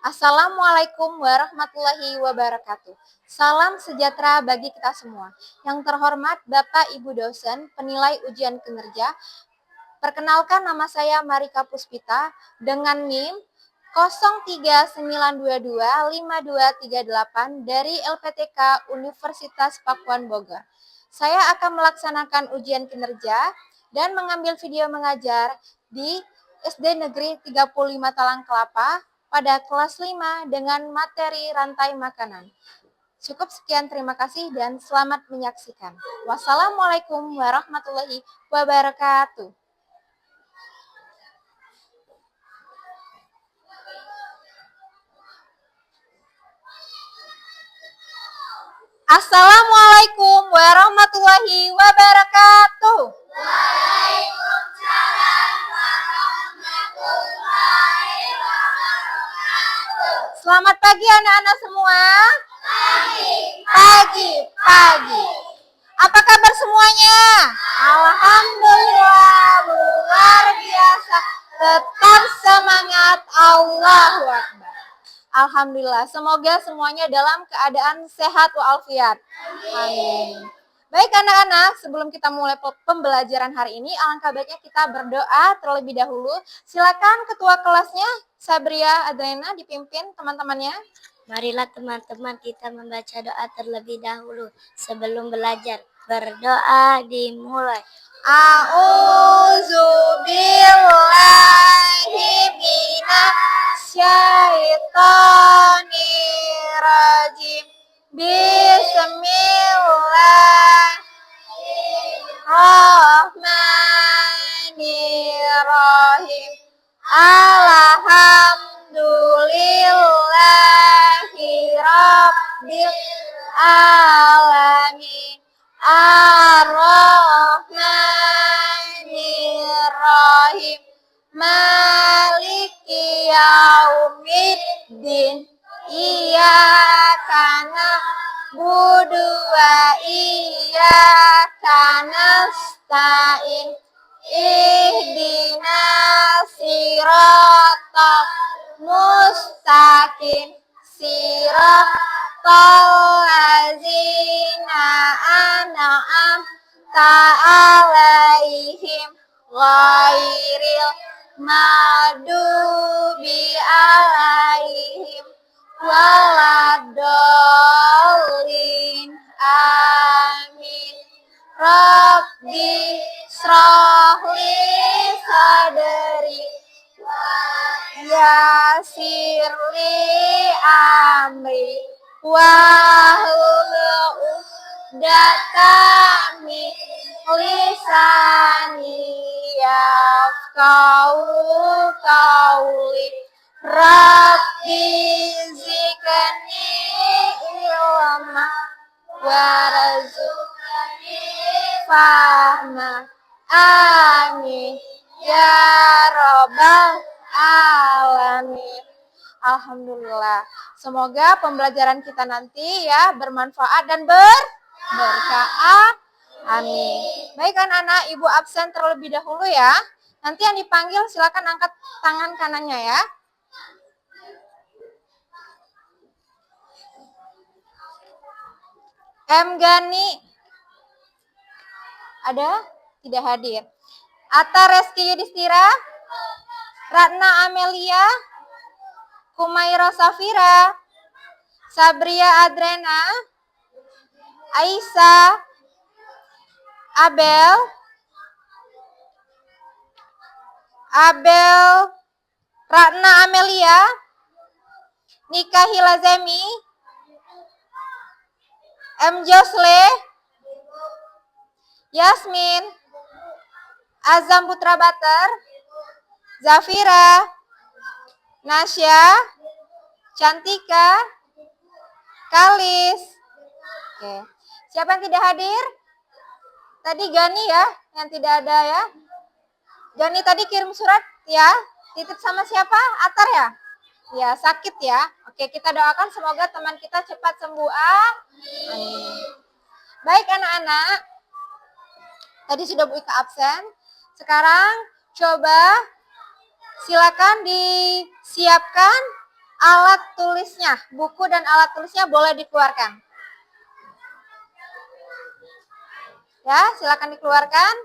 Assalamualaikum warahmatullahi wabarakatuh. Salam sejahtera bagi kita semua. Yang terhormat Bapak Ibu dosen penilai ujian kinerja, perkenalkan nama saya Marika Puspita dengan NIM 039225238 dari LPTK Universitas Pakuan Bogor. Saya akan melaksanakan ujian kinerja dan mengambil video mengajar di SD Negeri 35 Talang Kelapa pada kelas 5 dengan materi rantai makanan. Cukup sekian, terima kasih dan selamat menyaksikan. Wassalamualaikum warahmatullahi wabarakatuh. Assalamualaikum warahmatullahi wabarakatuh. Waalaikumsalam warahmatullahi wabarakatuh. Selamat pagi anak-anak semua. Pagi. Apa kabar semuanya? Alhamdulillah, luar biasa. Tetap semangat, Allahu Akbar. Alhamdulillah, semoga semuanya dalam keadaan sehat walafiat. Amin. Baik anak-anak, sebelum kita mulai pembelajaran hari ini, alangkah baiknya kita berdoa terlebih dahulu. Silakan ketua kelasnya, Sabria Adrena, dipimpin teman-temannya. Marilah teman-teman kita membaca doa terlebih dahulu sebelum belajar. Berdoa dimulai. A'udzubillahi minasyaitonirrajim. Bismillahirrahmanirrahim. Alhamdulillahi rabbil alamin. Ar-Rahmanir-Rahim. Maliki yaumiddin. Iyyaka na'budu wa iyyaka nasta'in. Ihdinas siratal mustaqim. Siratal ladzina an'amta alaihim ghairil maghdubi alaihim waladdallin. Amin. Rabbi shrahli sadri yassirli amri wahlul 'uqdatam min lisani yafqahu qawli. Rabbi zidni ilma warzuqni fahma. Amin ya rabbal alamin. Alhamdulillah. Semoga pembelajaran kita nanti ya bermanfaat dan berkah. Amin. Baik anak-anak, Ibu absen terlebih dahulu ya. Nanti yang dipanggil silakan angkat tangan kanannya ya. M. Gani ada? Tidak hadir. Atta Reski Yudhistira, Ratna Amelia, Kumaira Safira, Sabria Adrena, Aisyah, Abel, Ratna Amelia, Nika Hilazemi, M. Josle, Yasmin, Azam Putra Bater, Zafira, Nasya, Cantika, Kalis. Oke. Siapa yang tidak hadir? Tadi Gani ya, yang tidak ada ya. Gani tadi kirim surat ya. Titip sama siapa? Atar ya? Ya, sakit ya. Oke, kita doakan semoga teman kita cepat sembuh. Amin. Baik anak-anak. Tadi sudah Bu Ika absen. Sekarang coba silakan disiapkan alat tulisnya, buku dan alat tulisnya boleh dikeluarkan. Ya, silakan dikeluarkan.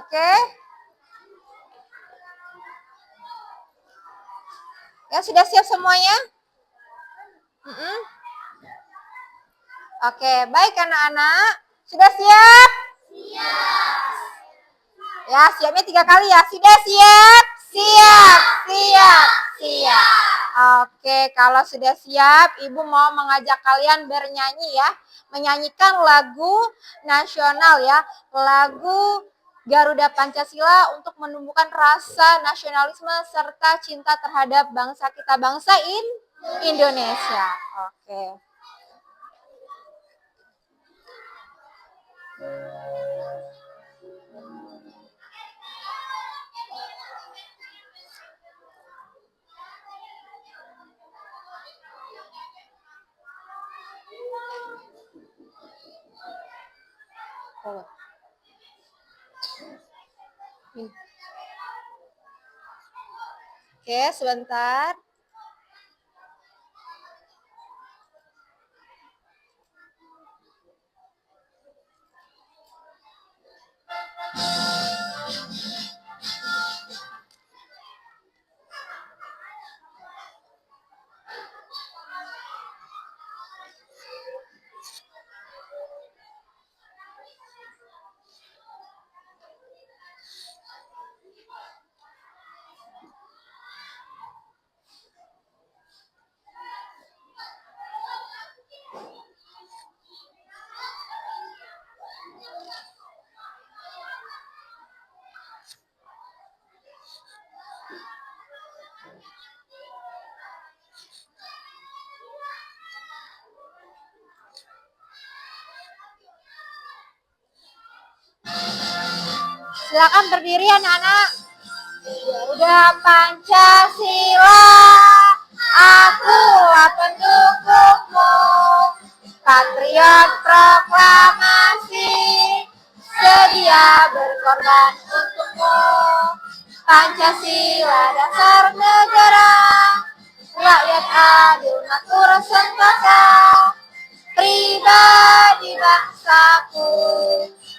Oke. Ya, sudah siap semuanya? Oke, baik anak-anak. Sudah siap? Siap. Ya, siapnya 3 kali ya. Sudah siap? Siap, siap, siap. Oke, kalau sudah siap, Ibu mau mengajak kalian bernyanyi ya. Menyanyikan lagu nasional ya. Lagu Garuda Pancasila untuk menumbuhkan rasa nasionalisme serta cinta terhadap bangsa kita, bangsa Indonesia. Oke. Oke, sebentar. Silakan berdiri anak-anak. Garuda Pancasila, akulah pendukungmu. Patriot proklamasi, sedia berkorban untukmu. Pancasila dasar negara, rakyat adil makmur sentosa. Pribadi bangsaku,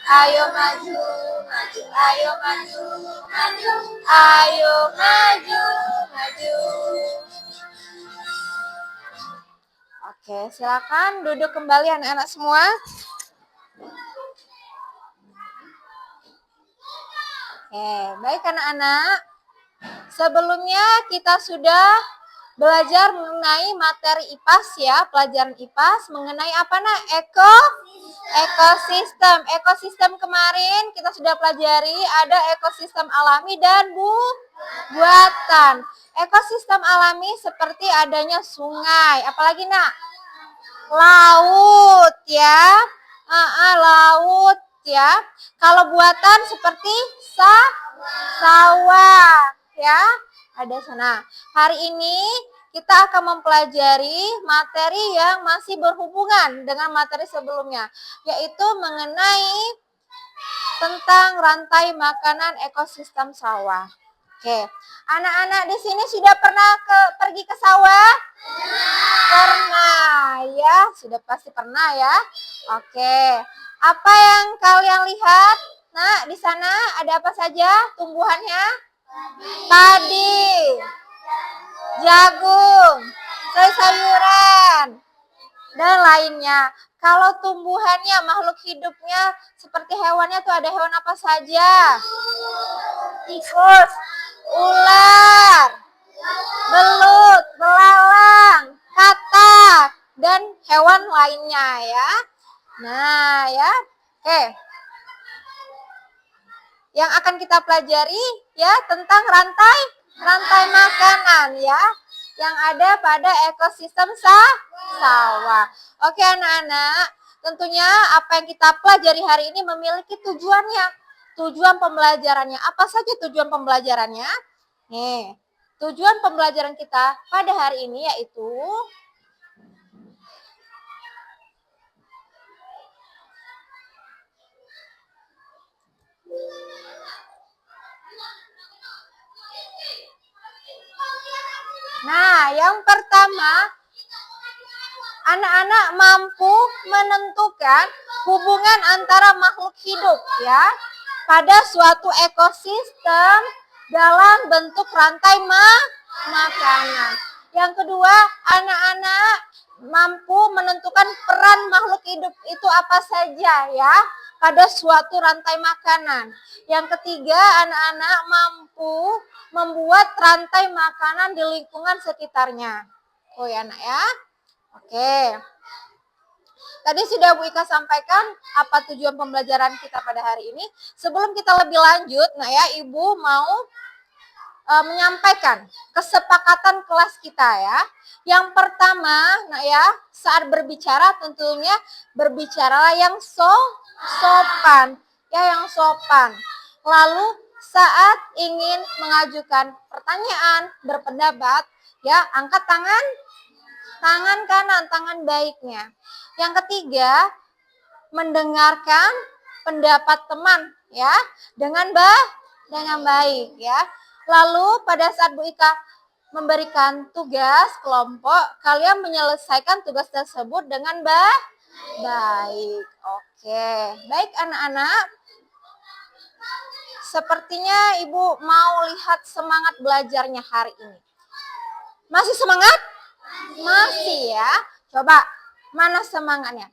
ayo maju, maju, ayo maju, maju, ayo maju, maju. Oke, silakan duduk kembali anak-anak semua. Oke, baik anak-anak. Sebelumnya kita sudah belajar mengenai materi IPAS ya, pelajaran IPAS mengenai apa nak? Ekosistem. Ekosistem kemarin kita sudah pelajari ada ekosistem alami dan buatan. Ekosistem alami seperti adanya sungai, apalagi nak? Laut ya. Laut ya. Kalau buatan seperti sawah ya. Ada sana. Hari ini kita akan mempelajari materi yang masih berhubungan dengan materi sebelumnya, yaitu mengenai tentang rantai makanan ekosistem sawah. Oke, anak-anak di sini sudah pernah pergi ke sawah? Pernah ya, sudah pasti pernah ya. Oke, apa yang kalian lihat? Nah, di sana ada apa saja tumbuhannya? Padi, jagung, sayur-sayuran, dan lainnya. Kalau tumbuhannya, makhluk hidupnya seperti hewannya tuh ada hewan apa saja? Tikus, ular, belut, belalang, katak, dan hewan lainnya ya. Nah ya, oke. Yang akan kita pelajari ya tentang rantai makanan ya yang ada pada ekosistem sawah. Oke anak-anak, tentunya apa yang kita pelajari hari ini memiliki tujuannya. Tujuan pembelajarannya, apa saja tujuan pembelajarannya? Nih, tujuan pembelajaran kita pada hari ini yaitu Nah, yang pertama, anak-anak mampu menentukan hubungan antara makhluk hidup ya pada suatu ekosistem dalam bentuk rantai makanan. Yang kedua, anak-anak mampu menentukan peran makhluk hidup itu apa saja ya pada suatu rantai makanan. Yang ketiga, anak-anak mampu membuat rantai makanan di lingkungan sekitarnya. Oh ya anak ya. Oke. Tadi sudah Bu Ika sampaikan apa tujuan pembelajaran kita pada hari ini. Sebelum kita lebih lanjut, nah ya, Ibu mau menyampaikan kesepakatan kelas kita ya. Yang pertama, nah ya, saat berbicara tentunya berbicaralah yang sopan, ya yang sopan. Lalu saat ingin mengajukan pertanyaan, berpendapat, ya angkat tangan kanan, tangan baiknya. Yang ketiga, mendengarkan pendapat teman ya dengan baik ya. Lalu pada saat Bu Ika memberikan tugas kelompok, kalian menyelesaikan tugas tersebut dengan baik. Oke, baik anak-anak. Sepertinya Ibu mau lihat semangat belajarnya hari ini. Masih semangat? Masih ya. Coba, mana semangatnya?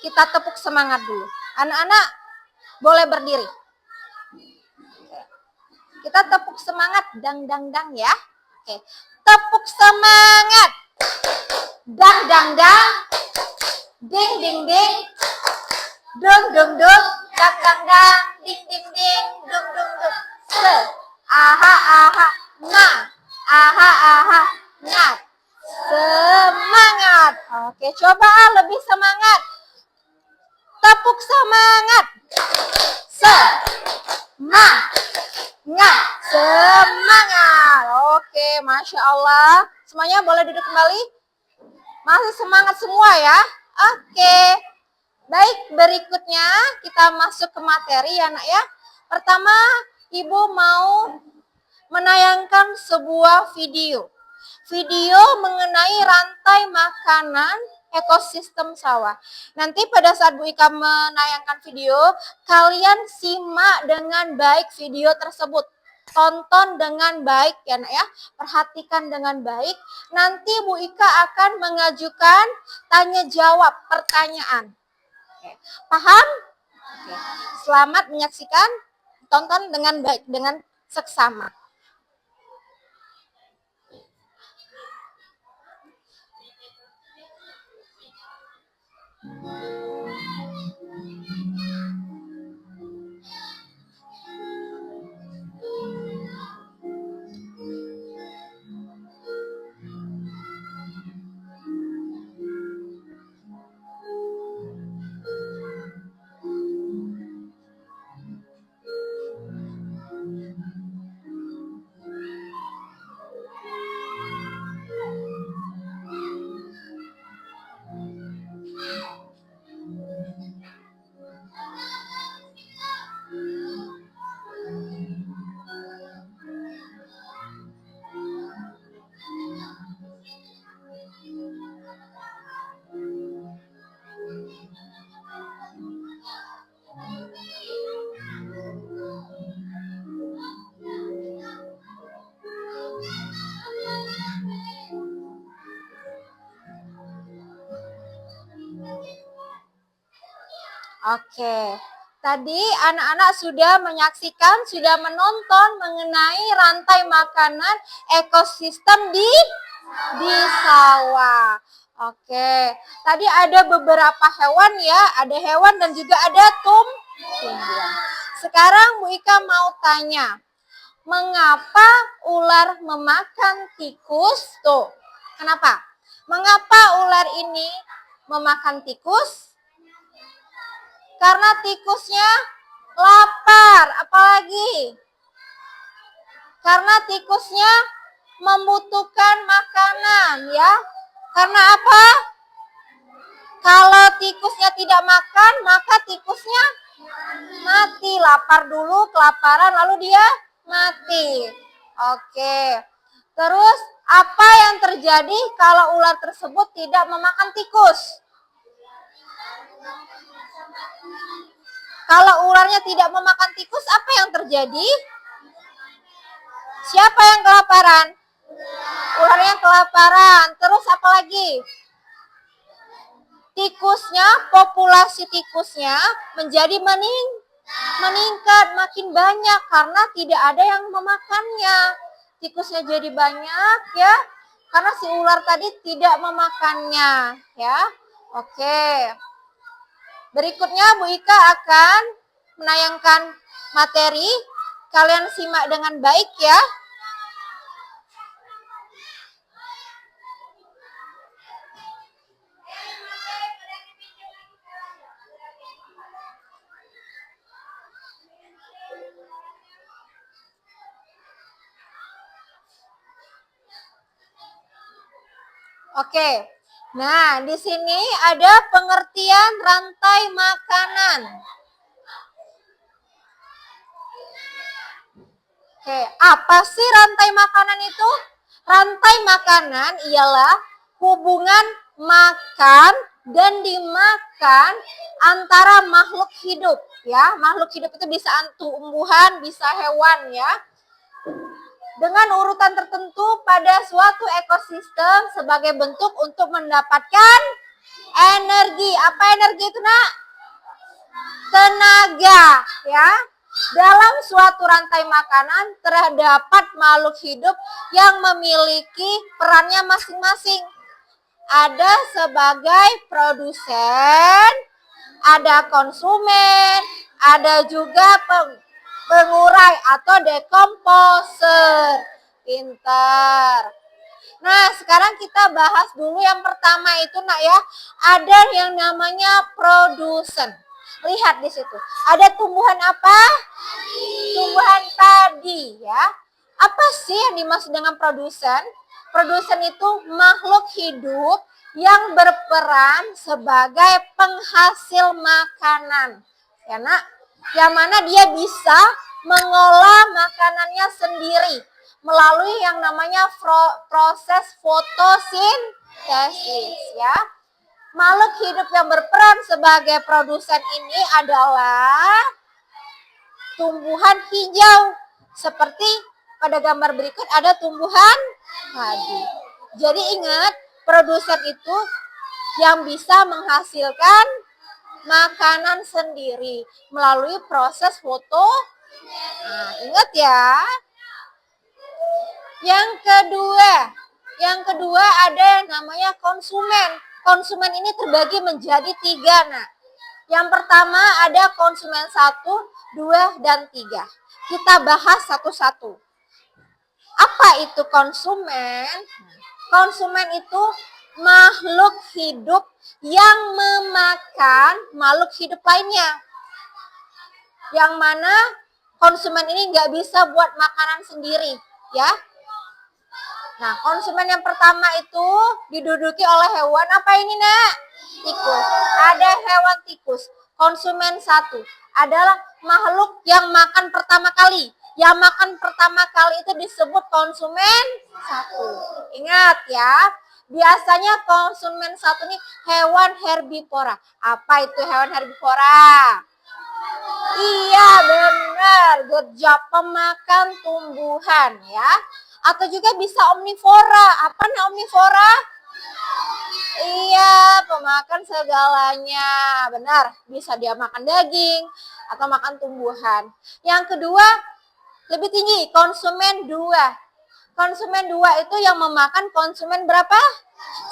Kita tepuk semangat dulu. Anak-anak boleh berdiri. Kita tepuk semangat, dang dang dang ya. Oke, tepuk semangat. Dang dang dang. Ding ding ding. Dung dung dung. Dang dang dang. Ding ding ding. Dung dung dung. Se. Aha aha. Na. Aha aha. Na. Semangat. Oke, coba lebih semangat. Tepuk semangat. Semangat. Oke, Masya Allah. Semuanya boleh duduk kembali? Masih semangat semua ya? Oke. Baik, berikutnya kita masuk ke materi ya nak ya. Pertama, Ibu mau menayangkan sebuah video. Video mengenai rantai makanan ekosistem sawah. Nanti pada saat Bu Ika menayangkan video, kalian simak dengan baik video tersebut. Tonton dengan baik ya nak ya. Perhatikan dengan baik. Nanti Bu Ika akan mengajukan tanya jawab pertanyaan. Oke. Paham? Oke. Selamat menyaksikan. Tonton dengan baik, dengan seksama. Oke, tadi anak-anak sudah menyaksikan, sudah menonton mengenai rantai makanan ekosistem di sawah. Oke, tadi ada beberapa hewan ya, ada hewan dan juga ada tumbuhan. Sekarang Bu Ika mau tanya, mengapa ular memakan tikus? Tuh, kenapa? Mengapa ular ini memakan tikus? Karena tikusnya lapar, apalagi? Karena tikusnya membutuhkan makanan, ya. Karena apa? Kalau tikusnya tidak makan, maka tikusnya mati. Lapar dulu, kelaparan, lalu dia mati. Oke. Terus apa yang terjadi kalau ular tersebut tidak memakan tikus? Kalau ularnya tidak memakan tikus, apa yang terjadi? Siapa yang kelaparan? Ularnya kelaparan. Terus apa lagi? Tikusnya, populasi tikusnya menjadi meningkat, makin banyak karena tidak ada yang memakannya. Tikusnya jadi banyak ya, karena si ular tadi tidak memakannya ya. Oke. Berikutnya Bu Ika akan menayangkan materi. Kalian simak dengan baik ya. Oke. Nah, di sini ada pengertian rantai makanan. Oke, apa sih rantai makanan itu? Rantai makanan ialah hubungan makan dan dimakan antara makhluk hidup ya. Makhluk hidup itu bisa tumbuhan, bisa hewan ya. Dengan urutan tertentu pada suatu ekosistem sebagai bentuk untuk mendapatkan energi. Apa energi itu, Nak? Tenaga, ya. Dalam suatu rantai makanan terdapat makhluk hidup yang memiliki perannya masing-masing. Ada sebagai produsen, ada konsumen, ada juga pengurai atau dekomposer. Pintar. Nah, sekarang kita bahas dulu yang pertama itu, Nak ya. Ada yang namanya produsen. Lihat di situ. Ada tumbuhan apa? Tumbuhan padi ya. Apa sih yang dimaksud dengan produsen? Produsen itu makhluk hidup yang berperan sebagai penghasil makanan. Ya, Nak. Yang mana dia bisa mengolah makanannya sendiri melalui yang namanya proses fotosintesis ya. Makhluk hidup yang berperan sebagai produsen ini adalah tumbuhan hijau. Seperti pada gambar berikut ada tumbuhan padi. Jadi ingat, produsen itu yang bisa menghasilkan makanan sendiri melalui proses foto. Nah, ingat ya. Yang kedua ada yang namanya konsumen. Konsumen ini terbagi menjadi 3, Nak. Yang pertama ada konsumen 1, 2, dan 3. Kita bahas satu-satu. Apa itu konsumen? Konsumen itu makhluk hidup yang memakan makhluk hidup lainnya. Yang mana konsumen ini nggak bisa buat makanan sendiri, ya. Nah, konsumen yang pertama itu diduduki oleh hewan apa ini, Nak? Tikus. Ada hewan tikus. Konsumen 1 adalah makhluk yang makan pertama kali. Yang makan pertama kali itu disebut konsumen 1. Ingat ya, biasanya konsumen 1 ini hewan herbivora. Apa itu hewan herbivora? Iya, benar. Gerjap pemakan tumbuhan ya. Atau juga bisa omnivora. Apa nih omnivora? Iya, pemakan segalanya. Benar, bisa dia makan daging atau makan tumbuhan. Yang kedua, lebih tinggi, konsumen 2. Konsumen 2 itu yang memakan konsumen berapa?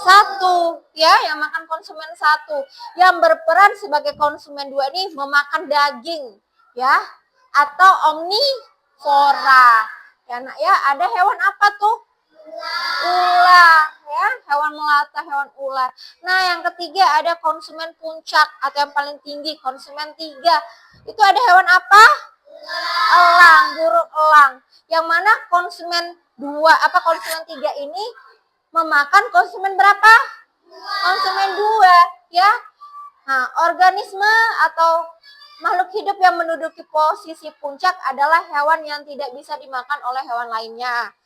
1, ya, yang makan konsumen 1. Yang berperan sebagai konsumen 2 ini memakan daging, ya, atau omnivora. Ya, Nak, ya, ada hewan apa tuh? Ular, ya, hewan melata, hewan ular. Nah, yang ketiga ada konsumen puncak atau yang paling tinggi, konsumen 3. Itu ada hewan apa? Elang, burung elang. Yang mana konsumen 3 ini memakan konsumen berapa? Konsumen 2, ya. Nah, organisme atau makhluk hidup yang menduduki posisi puncak adalah hewan yang tidak bisa dimakan oleh hewan lainnya.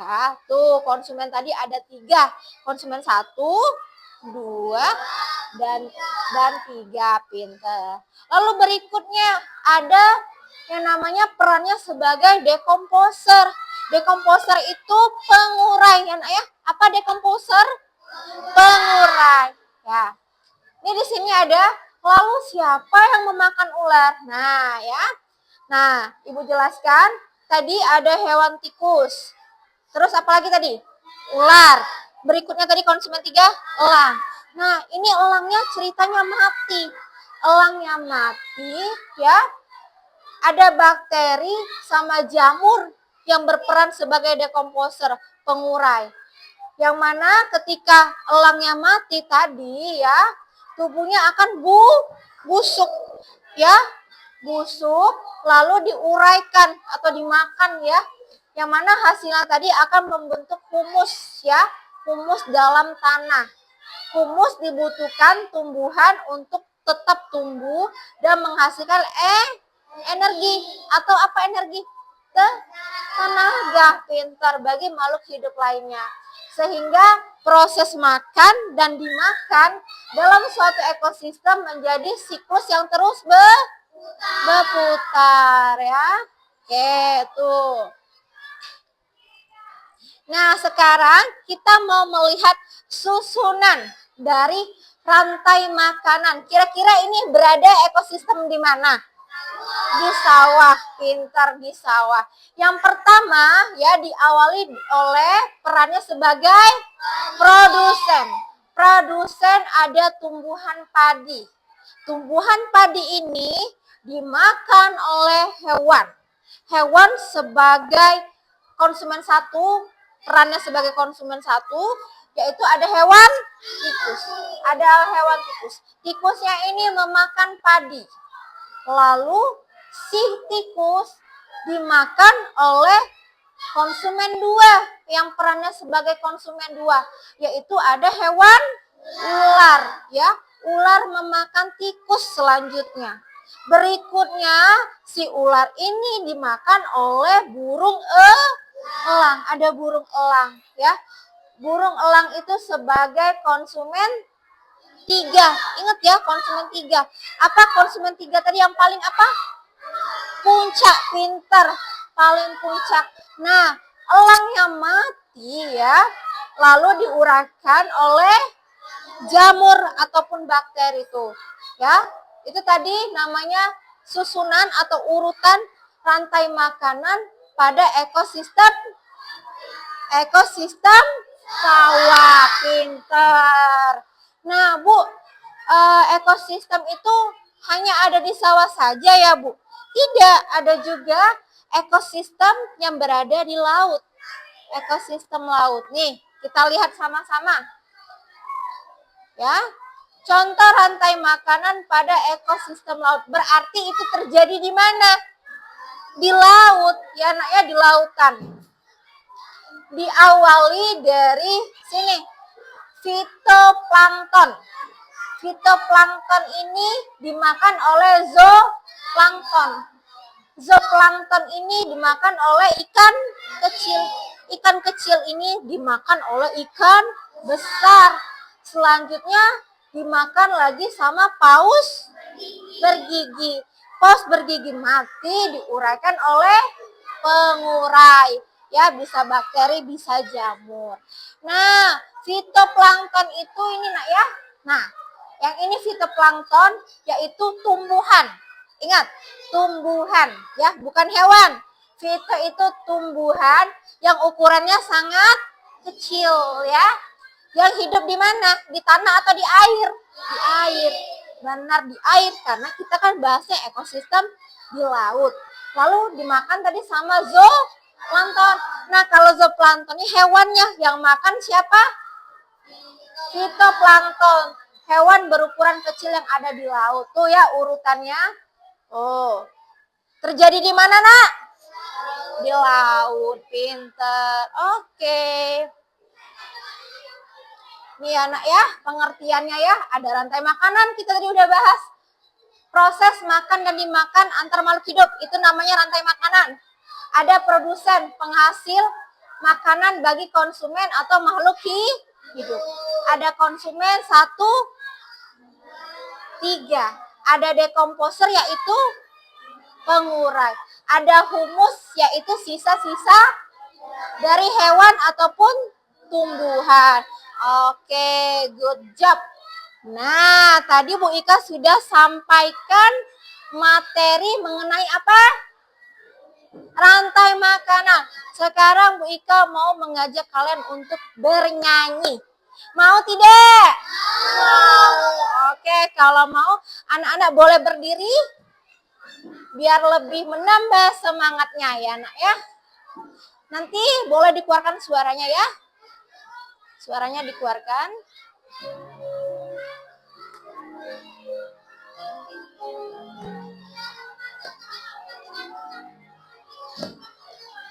Ya, tuh konsumen tadi ada 3. Konsumen 1, 2, dan 3. Pinter. Lalu berikutnya ada yang namanya perannya sebagai dekomposer. Dekomposer itu pengurai ya, Nak ya. Apa dekomposer? Pengurai. Ya. Ini di sini ada, lalu siapa yang memakan ular? Nah, ya. Nah, Ibu jelaskan, tadi ada hewan tikus. Terus apa lagi tadi? Ular. Berikutnya tadi konsumen 3, elang. Nah, ini elangnya ceritanya mati. Elangnya mati, ya. Ada bakteri sama jamur yang berperan sebagai dekomposer, pengurai. Yang mana ketika elangnya mati tadi, ya, tubuhnya akan busuk, ya. Busuk, lalu diuraikan atau dimakan, ya. Yang mana hasilnya tadi akan membentuk humus, ya, humus dalam tanah. Humus dibutuhkan tumbuhan untuk tetap tumbuh dan menghasilkan energi atau apa energi? Tenaga. Pintar bagi makhluk hidup lainnya. Sehingga proses makan dan dimakan dalam suatu ekosistem menjadi siklus yang terus berputar, ya. Oke, tuh. Nah, sekarang kita mau melihat susunan dari rantai makanan. Kira-kira ini berada ekosistem di mana? Di sawah. Pintar, di sawah. Yang pertama, ya, diawali oleh perannya sebagai produsen. Produsen ada tumbuhan padi. Tumbuhan padi ini dimakan oleh hewan. Hewan sebagai konsumen 1, perannya sebagai konsumen 1, yaitu ada hewan tikus. Ada hewan tikus. Tikusnya ini memakan padi. Lalu si tikus dimakan oleh konsumen 2, yang perannya sebagai konsumen 2, yaitu ada hewan ular, ya. Ular memakan tikus selanjutnya. Berikutnya si ular ini dimakan oleh burung elang. Ada burung elang, ya. Burung elang itu sebagai konsumen 3. Ingat ya, konsumen 3. Apa konsumen 3 tadi yang paling apa? Puncak. Pinter. Paling puncak. Nah, elangnya mati, ya. Lalu diuraikan oleh jamur ataupun bakteri itu, ya. Itu tadi namanya susunan atau urutan rantai makanan pada ekosistem sawah. Pinter. Nah, Bu, ekosistem itu hanya ada di sawah saja ya, Bu? Tidak, ada juga ekosistem yang berada di laut. Ekosistem laut. Nih, kita lihat sama-sama. Ya. Contoh rantai makanan pada ekosistem laut. Berarti itu terjadi di mana? Di laut, ya, Nak ya, di lautan. Diawali dari sini. Fitoplankton. Fitoplankton ini dimakan oleh zooplankton. Zooplankton ini dimakan oleh ikan kecil. Ikan kecil ini dimakan oleh ikan besar. Selanjutnya dimakan lagi sama paus bergigi. Paus bergigi mati diuraikan oleh pengurai. Ya, bisa bakteri, bisa jamur. Nah, fitoplankton itu ini, Nak ya. Nah, yang ini fitoplankton yaitu tumbuhan. Ingat, tumbuhan, ya, bukan hewan. Fito itu tumbuhan yang ukurannya sangat kecil, ya. Yang hidup di mana? Di tanah atau di air? Di air. Benar, di air, karena kita kan bahasnya ekosistem di laut. Lalu dimakan tadi sama zooplankton. Nah, kalau zooplankton ini hewannya yang makan siapa? Fitoplankton. Hewan berukuran kecil yang ada di laut. Tuh ya urutannya. Oh. Terjadi di mana, Nak? Di laut. Pinter. Oke. Nih ya, Nak ya, pengertiannya ya. Ada rantai makanan, kita tadi udah bahas. Proses makan dan dimakan antar makhluk hidup, itu namanya rantai makanan. Ada produsen, penghasil, makanan bagi konsumen atau makhluk hidup. Ada konsumen 1, 3. Ada dekomposer yaitu pengurai. Ada humus yaitu sisa-sisa dari hewan ataupun tumbuhan. Oke, good job. Nah, tadi Bu Ika sudah sampaikan materi mengenai apa? Rantai makanan. Sekarang Bu Ika mau mengajak kalian untuk bernyanyi. Mau tidak? Mau. Oke, kalau mau anak-anak boleh berdiri biar lebih menambah semangatnya ya, Nak ya. Nanti boleh dikeluarkan suaranya ya. Suaranya dikeluarkan.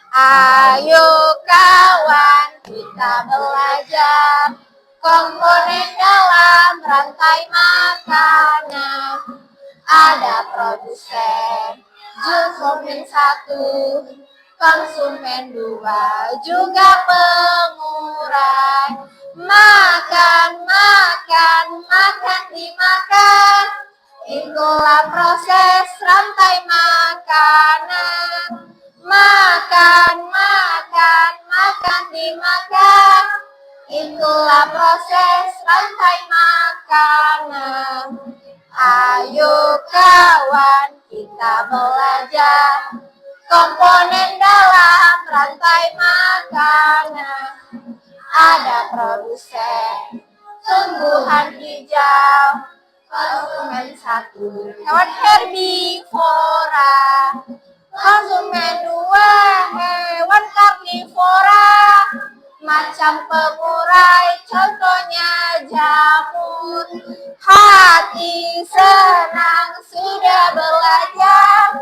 Ayo kawan, kita belajar komponen dalam rantai makanan. Ada produsen, konsumen 1, konsumen 2, juga pengurai. Makan, makan, makan dimakan. Itulah proses rantai makanan. Makan, makan, makan dimakan. Itulah proses rantai makanan. Ayo kawan, kita belajar komponen dalam rantai makanan. Ada produsen, tumbuhan hijau, konsumen 1, hewan herbivora. Konsumen 2, hewan karnivora. Macam pengurai, contohnya jamur. Hati senang sudah belajar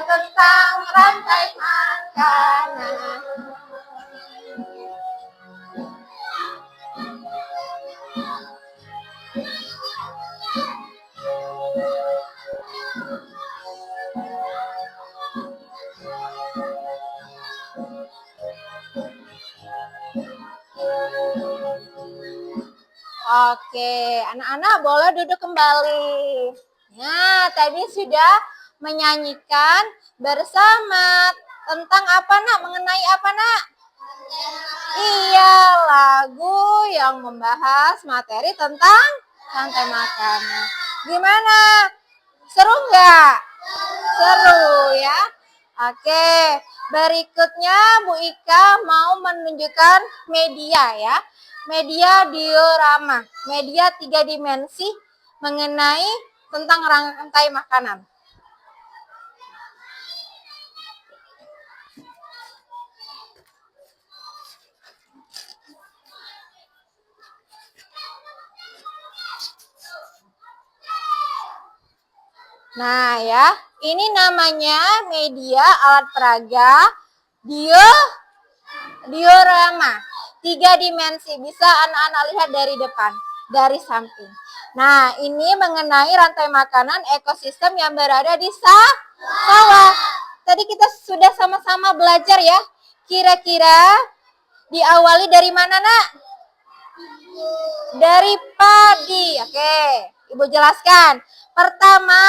tentang rantai makanan. Oke, anak-anak boleh duduk kembali. Nah, tadi sudah menyanyikan bersama tentang apa, Nak? Mengenai apa, Nak? Iya, lagu yang membahas materi tentang rantai makanan. Gimana? Seru nggak? Seru ya. Oke, berikutnya Bu Ika mau menunjukkan media ya. Media diorama, media 3 dimensi mengenai tentang rantai makanan. Nah ya, ini namanya media alat peraga diorama. 3 dimensi, bisa anak-anak lihat dari depan, dari samping. Nah, ini mengenai rantai makanan ekosistem yang berada di sawah. Tadi kita sudah sama-sama belajar ya. Kira-kira diawali dari mana, Nak? Dari padi. Oke, Ibu jelaskan. Pertama,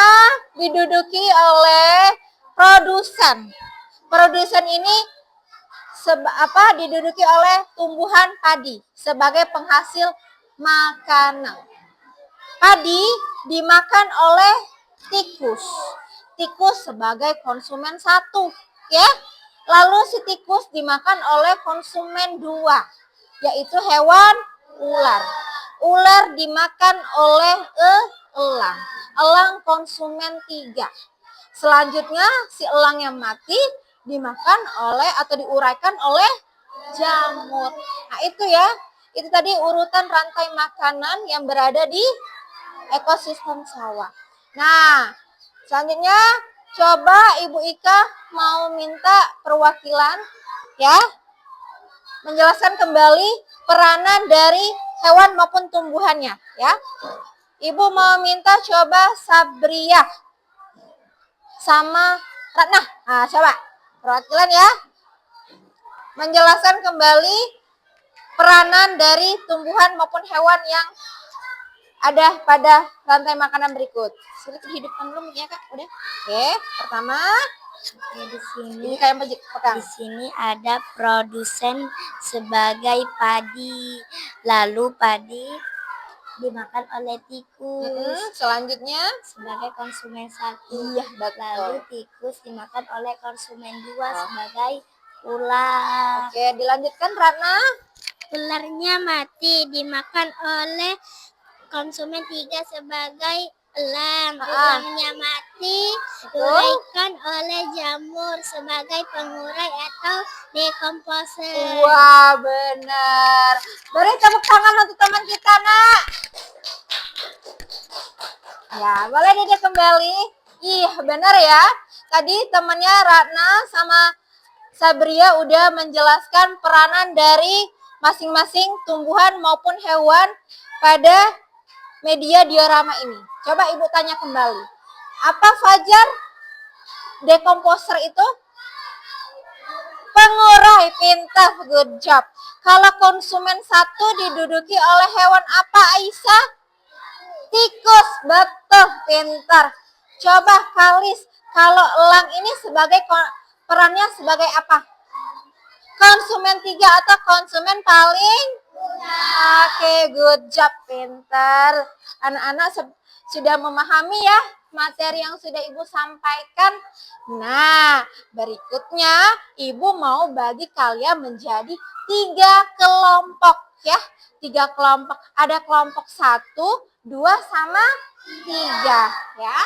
diduduki oleh produsen. Produsen ini diduduki oleh tumbuhan padi sebagai penghasil makanan. Padi dimakan oleh tikus. Tikus sebagai konsumen 1, ya. Lalu si tikus dimakan oleh konsumen 2, yaitu hewan ular. Ular dimakan oleh elang. Elang konsumen 3. Selanjutnya si elang yang mati dimakan oleh atau diuraikan oleh jamur. Nah itu ya, itu tadi urutan rantai makanan yang berada di ekosistem sawah. Nah, selanjutnya coba Ibu Ika mau minta perwakilan ya, menjelaskan kembali peranan dari hewan maupun tumbuhannya ya. Ibu mau minta coba Sabriah sama Ratna. Nah, coba perwakilan ya. menjelaskan kembali peranan dari tumbuhan maupun hewan yang ada pada rantai makanan berikut. Sulit dihidupkan dulu ya Kak, udah. Oke, pertama Oke, di sini ini kayak pegang. di sini ada produsen sebagai padi. Lalu padi dimakan oleh tikus Selanjutnya, sebagai konsumen 1. iya betul. Lalu tikus dimakan oleh konsumen 2 sebagai ular. Oke, dilanjutkan Ratna. Ularnya mati dimakan oleh konsumen 3 sebagai elang. Elangnya mati diuraikan oleh jamur sebagai pengurai atau dekomposer. Wah, benar. Beri tepuk tangan untuk teman kita, Nak. Ya, boleh Dede kembali. Ih, benar ya. Tadi temannya Ratna sama Sabria udah menjelaskan peranan dari masing-masing tumbuhan maupun hewan pada media diorama ini. Coba Ibu tanya kembali. Apa Fajar? Dekomposer itu? Pengurai, pintar, good job. Kalau konsumen 1 diduduki oleh hewan apa Aisyah? Tikus, betul, pintar. Coba Kalis, kalau elang ini sebagai perannya sebagai apa? Konsumen 3 atau konsumen paling? Oke, good job, pintar. Anak-anak sudah memahami ya materi yang sudah Ibu sampaikan. Nah, berikutnya Ibu mau bagi kalian menjadi 3 kelompok ya. 3 kelompok. Ada kelompok 1, 2 sama 3 ya.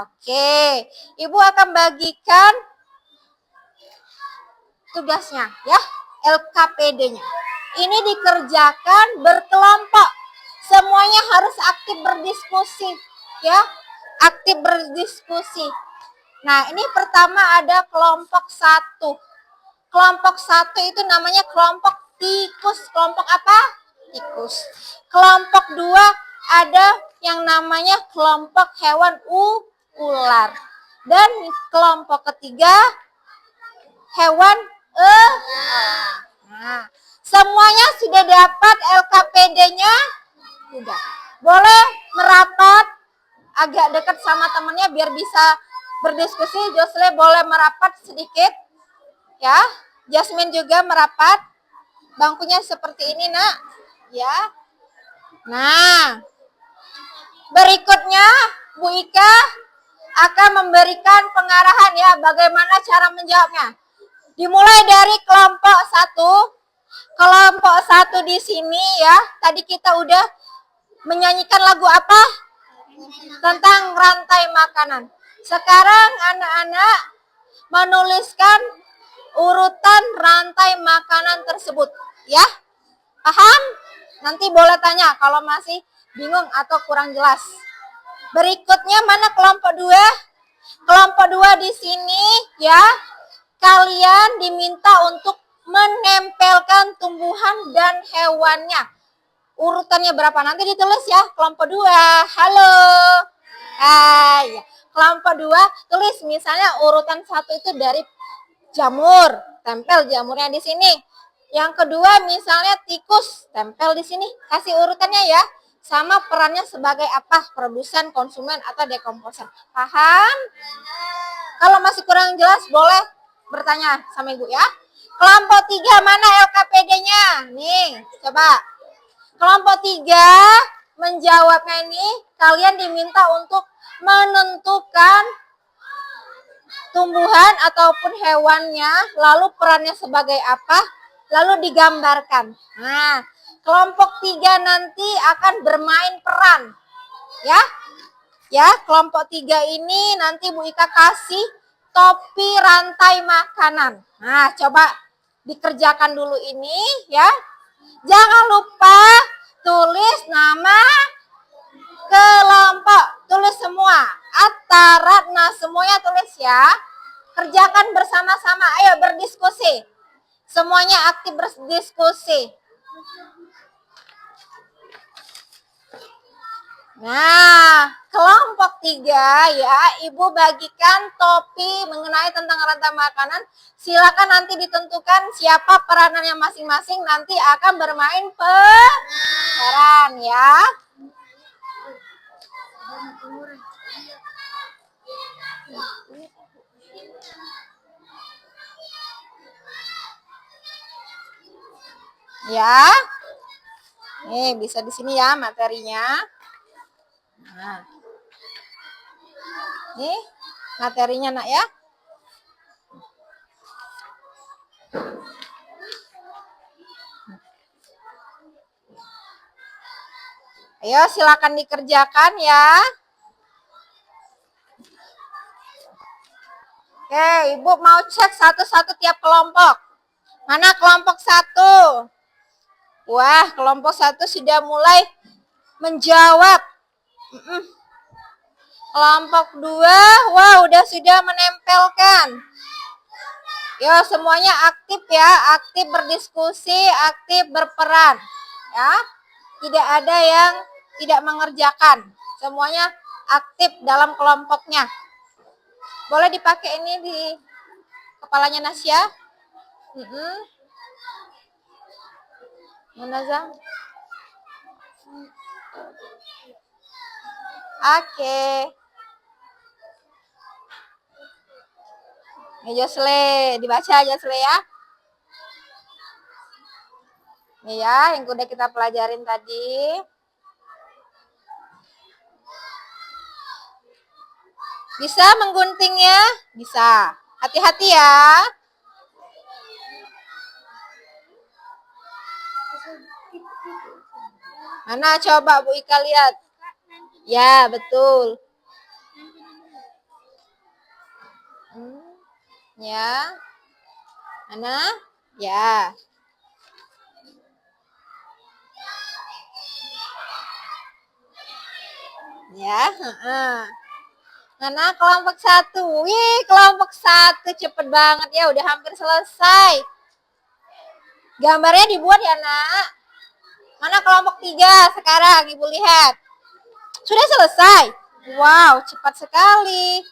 Oke, Ibu akan bagikan tugasnya ya, LKPD-nya. Ini dikerjakan berkelompok. Semuanya harus aktif berdiskusi ya. Aktif berdiskusi. Nah, ini pertama ada kelompok 1. Kelompok 1 itu namanya kelompok tikus. Kelompok apa? Tikus. Kelompok 2 ada yang namanya kelompok hewan ular. Dan kelompok ketiga hewan Nah, semuanya sudah dapat LKPD-nya? Sudah. Boleh merapat agak dekat sama temannya biar bisa berdiskusi. Josle boleh merapat sedikit. Ya, Jasmine juga merapat. Bangkunya seperti ini, Nak. Ya. Nah, berikutnya Bu Ika akan memberikan pengarahan ya bagaimana cara menjawabnya. Dimulai dari kelompok 1. Kelompok 1 di sini ya. Tadi kita udah menyanyikan lagu apa? Tentang rantai makanan. Sekarang anak-anak menuliskan urutan rantai makanan tersebut ya. Paham? Nanti boleh tanya kalau masih bingung atau kurang jelas. Berikutnya mana kelompok 2? Kelompok 2 di sini ya. Kalian diminta untuk menempelkan tumbuhan dan hewannya. Urutannya berapa? Nanti ditulis ya. Kelompok 2. Halo. Ya. Kelompok 2 tulis misalnya urutan 1 itu dari jamur. Tempel jamurnya di sini. Yang kedua misalnya tikus. Tempel di sini. Kasih urutannya ya. Sama perannya sebagai apa? Produsen, konsumen, atau dekomposer. Paham? Kalau masih kurang jelas boleh bertanya sama Ibu ya. Kelompok 3 mana LKPD-nya? Nih, coba. Kelompok 3 menjawabnya ini kalian diminta untuk menentukan tumbuhan ataupun hewannya, lalu perannya sebagai apa, lalu digambarkan. Nah, kelompok 3 nanti akan bermain peran. Ya. Ya, kelompok 3 ini nanti Bu Ika kasih topi rantai makanan. Nah, coba dikerjakan dulu ini ya. Jangan lupa tulis nama kelompok. Tulis semua. Atta, Ratna, semuanya tulis ya. Kerjakan bersama-sama. Ayo berdiskusi. Semuanya aktif berdiskusi. Nah, kelompok 3 ya, Ibu bagikan topi mengenai tentang rantai makanan. Silakan nanti ditentukan siapa peranannya masing-masing, nanti akan bermain peran ya. Ya. Nih, bisa di sini ya materinya. Nah. Nih, materinya Nak ya. Ayo silakan dikerjakan ya. Oke, Ibu mau cek satu-satu tiap kelompok. Mana kelompok 1? Wah, kelompok 1 sudah mulai menjawab. Kelompok 2, wah udah sudah menempelkan. Yo, semuanya aktif ya, aktif berdiskusi, aktif berperan. Ya. Tidak ada yang tidak mengerjakan. Semuanya aktif dalam kelompoknya. Boleh dipakai ini di kepalanya Nasya? Munazam? Oke. Josle, dibaca Josle ya. Ini ya, yang udah kita pelajarin tadi. Bisa mengguntingnya? Bisa. Hati-hati ya. Mana coba Bu Ika lihat. Ya, betul. Ya. Mana? Ya. Ya, Mana kelompok 1? Wih, kelompok 1 cepet banget ya, udah hampir selesai. Gambarnya dibuat ya, Nak. Mana kelompok 3 sekarang, Ibu lihat. Sudah selesai? Wow, cepat sekali.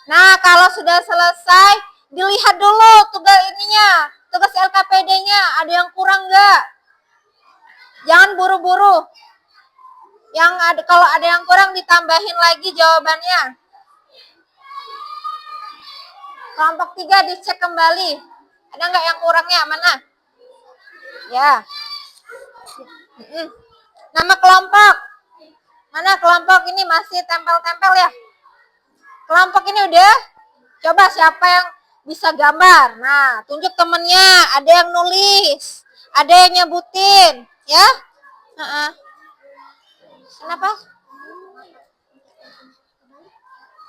Nah, kalau sudah selesai, dilihat dulu tugas LKPD-nya, ada yang kurang nggak? Jangan buru-buru. Kalau ada yang kurang ditambahin lagi jawabannya. Kelompok 3 dicek kembali. Ada nggak yang kurangnya? Mana? Ya. Nama kelompok. Mana kelompok ini masih tempel-tempel ya? Kelompok ini udah? Coba siapa yang bisa gambar? Nah, tunjuk temennya. Ada yang nulis. Ada yang nyebutin. Ya? Kenapa?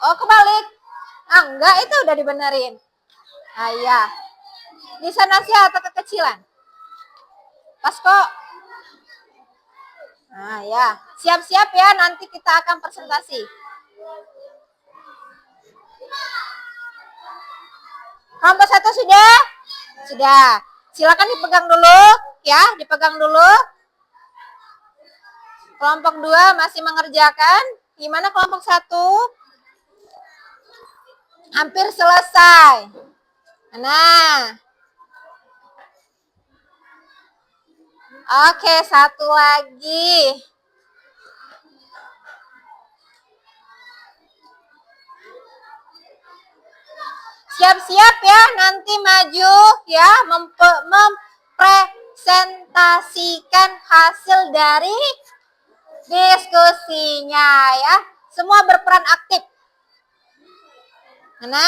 Oh, kebalik. Ah, enggak, itu udah dibenerin. Ah, iya. Di sana sih atau kekecilan? Pas kok. Nah, ya. Siap-siap ya, nanti kita akan presentasi. Kelompok 1 sudah? Sudah. Silakan dipegang dulu, ya, dipegang dulu. Kelompok 2 masih mengerjakan. Gimana kelompok 1? Hampir selesai. Nah. Oke, satu lagi. Siap-siap ya, nanti maju ya, mempresentasikan hasil dari diskusinya ya. Semua berperan aktif. Mana?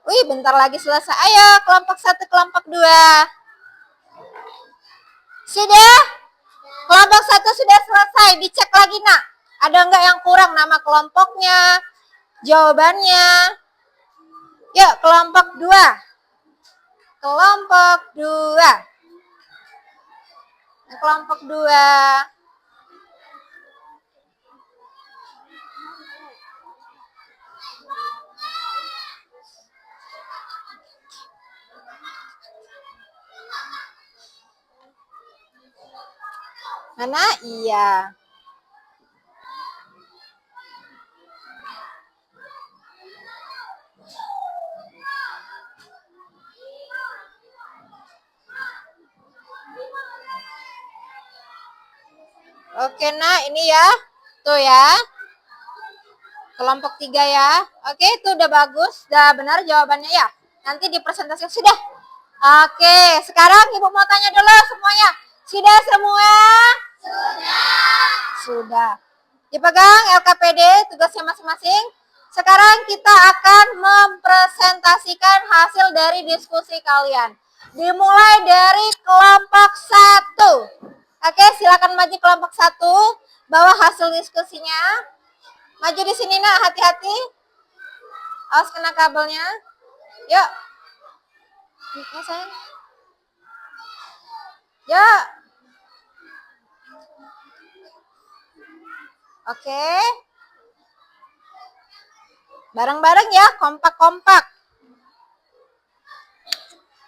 Wih, bentar lagi selesai. Ayo, kelompok 1, kelompok 2. Sudah? Kelompok 1 sudah selesai. Dicek lagi, Nak. Ada enggak yang kurang nama kelompoknya? Jawabannya. Yuk, kelompok 2. Kelompok 2. Kelompok 2. Mana? Iya. Oke, nah ini ya. Tuh ya. Kelompok 3 ya. Oke, itu udah bagus. Udah benar jawabannya ya. Nanti dipresentasikan. Sudah. Oke, sekarang Ibu mau tanya dulu semuanya. Sudah semua? Sudah. Dipegang LKPD tugasnya masing-masing. Sekarang kita akan mempresentasikan hasil dari diskusi kalian. Dimulai dari kelompok 1. Oke, silakan maju kelompok 1. Bawa hasil diskusinya. Maju di sini nak, hati-hati. Awas kena kabelnya. Yuk. Ini sayang. Yuk. Oke. Bareng-bareng ya, kompak-kompak.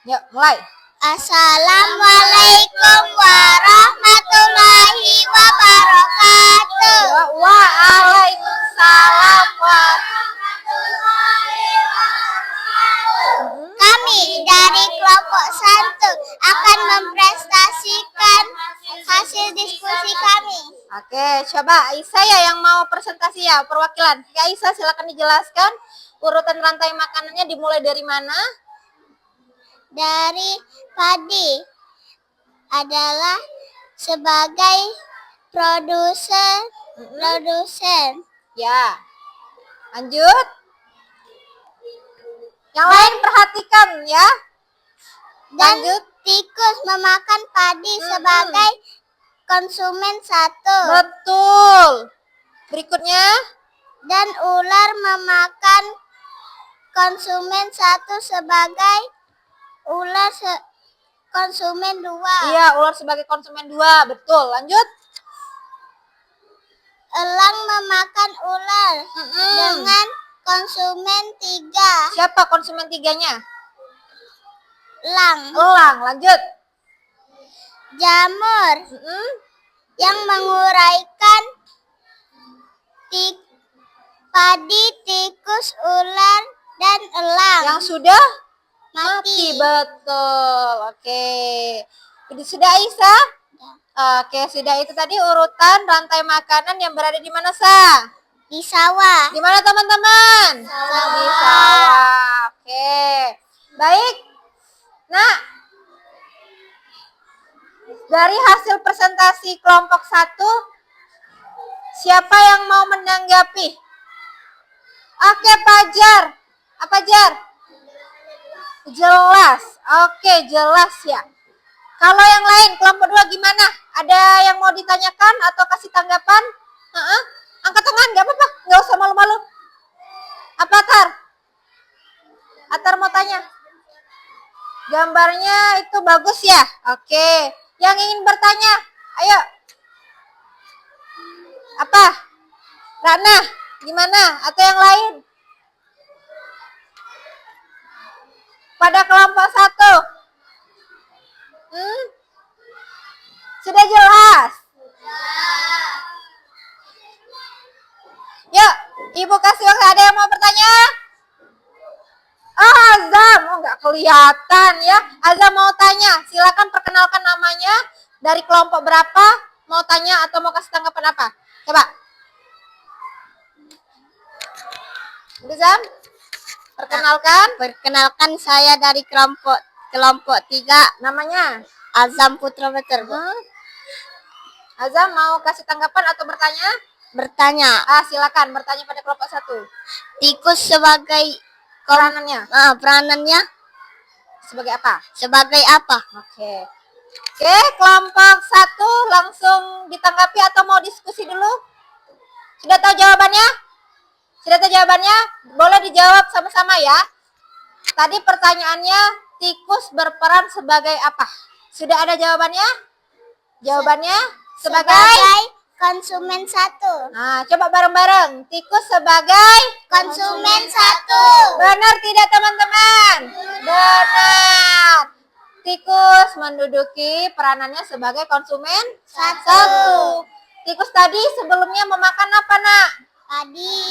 Yuk, mulai. Assalamualaikum warahmatullahi wabarakatuh. Waalaikumsalam warahmatullahi wabarakatuh. Kami dari kelompok 1 akan mempresentasikan hasil diskusi kami. Oke, coba Aisyah ya yang mau presentasi ya, perwakilan. Ya Aisyah, silakan dijelaskan urutan rantai makanannya dimulai dari mana? Dari padi adalah sebagai produsen. Ya. Lanjut. Yang lain perhatikan ya. Dan Lanjut. tikus memakan padi sebagai konsumen 1. Betul. Berikutnya. Dan ular memakan konsumen 1 sebagai konsumen 2. Iya, ular sebagai konsumen 2. Betul. Lanjut. Elang memakan ular dengan konsumen 3. Siapa konsumen 3-nya? Elang. Elang. Lanjut. Jamur yang menguraikan padi, tikus, ular, dan elang. Yang sudah mati. Betul. Oke. Sudah Aisyah? Oke, sudah. Itu tadi urutan rantai makanan yang berada di mana, Sa? Di sawah. Di mana teman-teman? Di sawah. Oke. Baik. Nah, dari hasil presentasi kelompok 1, siapa yang mau menanggapi? Oke, Pajar. Apa, Jar? Jelas. Oke, jelas ya. Kalau yang lain, kelompok 2 gimana? Ada yang mau ditanyakan atau kasih tanggapan? Angkat tangan, nggak apa-apa. Nggak usah malu-malu. Apa, Atar? Atar mau tanya. Gambarnya itu bagus ya? Oke. Yang ingin bertanya, ayo. Apa? Rana, gimana? Atau yang lain? Pada kelompok 1. Sudah jelas? Yuk, Ibu kasih waktu. Ada yang mau bertanya? Oh, Azam. Oh, nggak kelihatan ya. Azam mau tanya. Silakan perkenalkan namanya. Dari kelompok berapa? Mau tanya atau mau kasih tanggapan apa? Coba. Azam, perkenalkan. Perkenalkan, saya dari kelompok 3. Namanya? Azam Putra Beter. Azam mau kasih tanggapan atau bertanya? Bertanya. Silakan bertanya pada kelompok 1. Tikus sebagai Peranannya? peranannya Sebagai apa? sebagai apa? Oke, kelompok 1 langsung ditanggapi atau mau diskusi dulu? Sudah tahu jawabannya? Sudah tahu jawabannya? Boleh dijawab sama-sama ya. Tadi pertanyaannya, tikus berperan sebagai apa? Sudah ada jawabannya? Jawabannya sebagai konsumen 1. Nah, coba bareng-bareng. Tikus sebagai Konsumen 1. benar tidak teman-teman? Benar. Tikus menduduki peranannya sebagai konsumen 1. Tikus tadi sebelumnya memakan apa, Nak?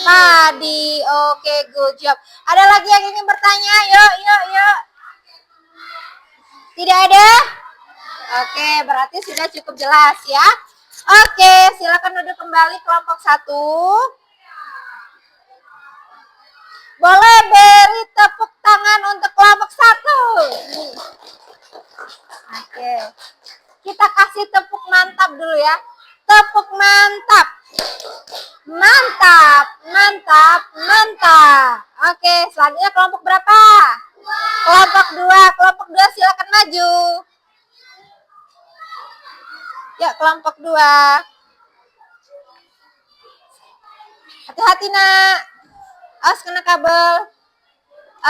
Padi. Oke, good job. Ada lagi yang ingin bertanya? Yuk. Tidak ada? Oke, berarti sudah cukup jelas ya. Oke, silakan duduk kembali kelompok 1. Boleh beri tepuk tangan untuk kelompok 1. Oke. Kita kasih tepuk mantap dulu ya. Tepuk mantap. Mantap, mantap, mantap. Oke, selanjutnya kelompok berapa? Kelompok 2. Kelompok 2 silakan maju. Ya, kelompok 2. Hati-hati, Nak. Awas kena kabel.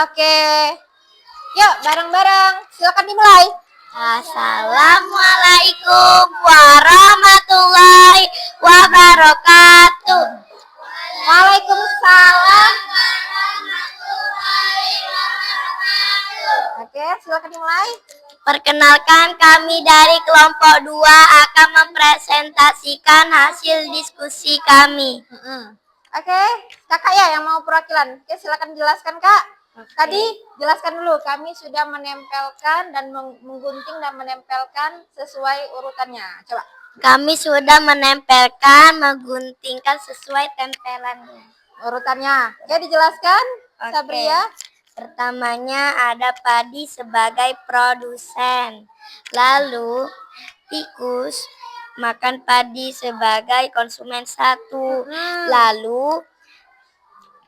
Oke. Yuk, bareng-bareng. Silakan dimulai. Assalamualaikum warahmatullahi wabarakatuh. Waalaikumsalam. Oke, silakan dimulai. Perkenalkan, kami dari kelompok 2 akan mempresentasikan hasil diskusi kami. Oke, kakak ya yang mau perwakilan. Oke, silakan jelaskan, Kak. Tadi jelaskan dulu, kami sudah menempelkan dan menggunting dan menempelkan sesuai urutannya. Coba. Kami sudah menempelkan, mengguntingkan sesuai tempelannya. Urutannya. Oke, dijelaskan, Oke. Sabria. Pertamanya ada padi sebagai produsen. Lalu tikus makan padi sebagai konsumen 1. Lalu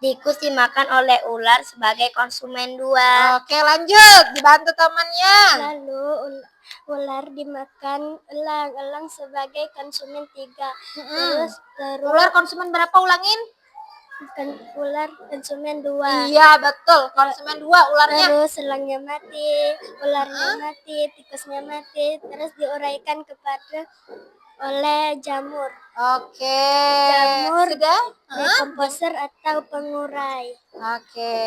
tikus dimakan oleh ular sebagai konsumen 2. Oke, lanjut. Dibantu temannya. Lalu ular dimakan elang sebagai konsumen 3. Terus Ular konsumen berapa? Ulangin. ular konsumen 2. Iya, betul. Konsumen 2 ularnya. Terus elangnya mati, ularnya mati, tikusnya mati, terus diuraikan kepada oleh jamur. Oke. Jamur Sudah? dekomposer atau pengurai. Oke.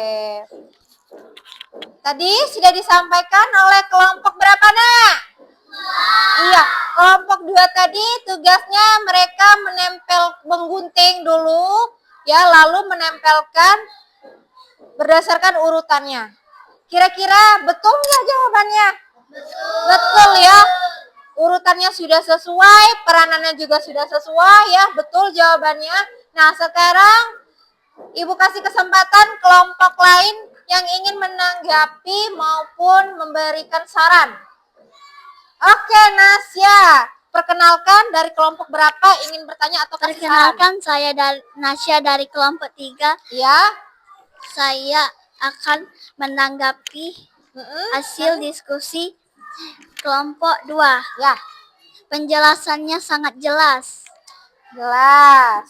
Tadi sudah disampaikan oleh kelompok berapa, Nak? Iya, kelompok 2 tadi tugasnya mereka menggunting dulu, ya, lalu menempelkan berdasarkan urutannya. Kira-kira betul nggak jawabannya? Betul ya. Urutannya sudah sesuai, peranannya juga sudah sesuai ya, betul jawabannya. Nah, sekarang Ibu kasih kesempatan kelompok lain yang ingin menanggapi maupun memberikan saran. Oke, Nasya, perkenalkan dari kelompok berapa ingin bertanya atau kasih saran? Perkenalkan, saya Nasya dari kelompok 3. Ya. Saya akan menanggapi hasil diskusi kelompok 2. Ya. Penjelasannya sangat jelas. Jelas.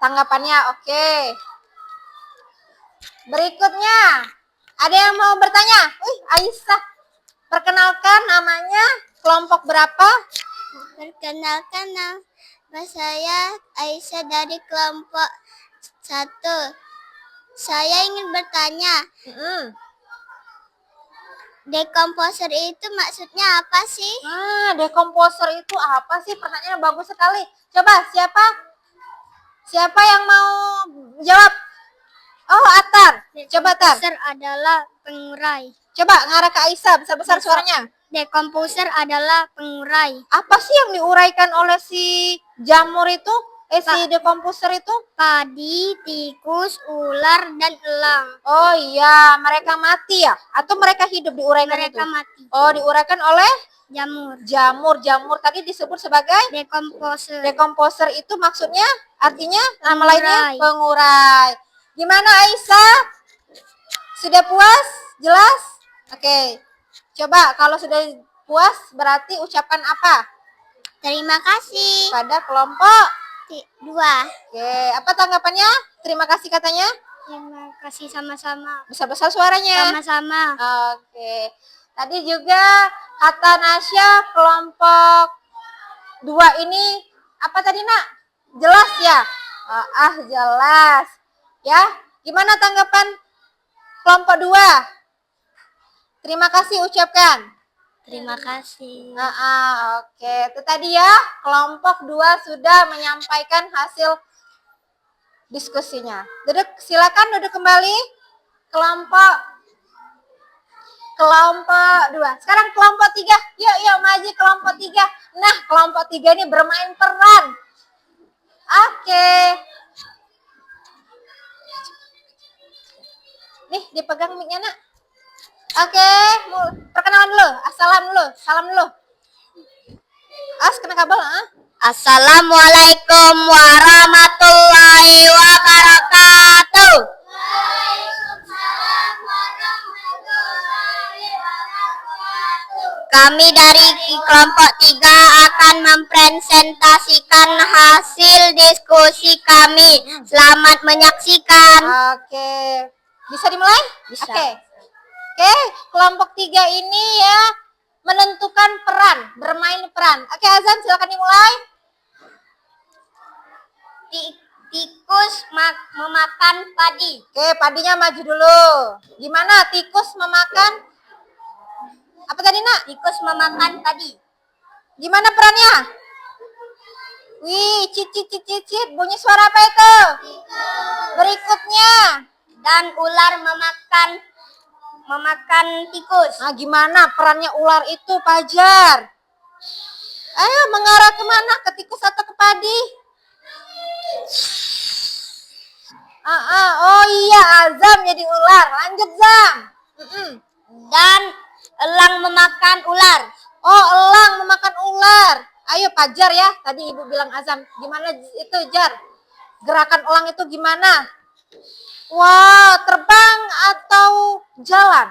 Tanggapannya oke. Berikutnya, ada yang mau bertanya? Aisyah. Perkenalkan namanya, kelompok berapa? Perkenalkan, nama saya Aisyah dari kelompok 1. Saya ingin bertanya, dekomposer itu maksudnya apa sih? Dekomposer itu apa sih? Pertanyaannya bagus sekali. Coba, siapa yang mau jawab? Oh, Atar. Coba, Tar. Dekomposer adalah pengurai. Coba ngarah ke Aisyah, besar-besar suaranya. Dekomposer adalah pengurai. Apa sih yang diuraikan oleh si jamur itu? Si dekomposer itu? Padi, tikus, ular, dan elang. Oh iya, mereka mati ya? Atau mereka hidup diuraikan itu? Mereka mati. Oh, diuraikan oleh? Jamur. Jamur tadi disebut sebagai? Dekomposer. Dekomposer itu maksudnya? Artinya nama Pengurai. lainnya? Pengurai. Gimana Aisyah? Sudah puas? Jelas? Oke. Coba kalau sudah puas berarti ucapan apa? Terima kasih. Pada kelompok 2. Oke, apa tanggapannya? Terima kasih katanya. Terima kasih sama-sama. Besar-besar suaranya. Sama-sama. Oke. Tadi juga kata Nasya kelompok 2 ini apa tadi, Nak? Jelas ya? Jelas. Ya, gimana tanggapan kelompok 2? Terima kasih ucapkan. Terima kasih. Oke, itu tadi ya, kelompok 2 sudah menyampaikan hasil diskusinya. Silakan duduk kembali. Kelompok 2. Sekarang kelompok 3. Yuk maju kelompok 3. Nah, kelompok 3 ini bermain peran. Oke. Nih, dipegang mic-nya, Nak. Oke, perkenalan dulu. Salam dulu. Kena kabel, Assalamualaikum warahmatullahi wabarakatuh. Kami dari kelompok 3 akan mempresentasikan hasil diskusi kami. Selamat menyaksikan. Oke. Bisa dimulai? Bisa. Oke, kelompok 3 ini ya menentukan peran, bermain peran. Oke, Azan silakan dimulai. Tikus memakan padi. Oke, padinya maju dulu. Gimana tikus memakan? Apa tadi, Nak? Tikus memakan padi. Gimana perannya? Wih, cicit. Bunyi suara apa itu? Berikutnya. Dan ular memakan tikus. Nah, gimana perannya ular itu, Pajar? Ayo, mengarah kemana? Ke tikus atau ke padi? Oh iya, Azam jadi ular. Lanjut, Zam. Dan elang memakan ular. Oh, elang memakan ular. Ayo, Pajar ya. Tadi Ibu bilang Azam. Gimana itu, Jar? Gerakan elang itu gimana? Wow, terbang atau jalan?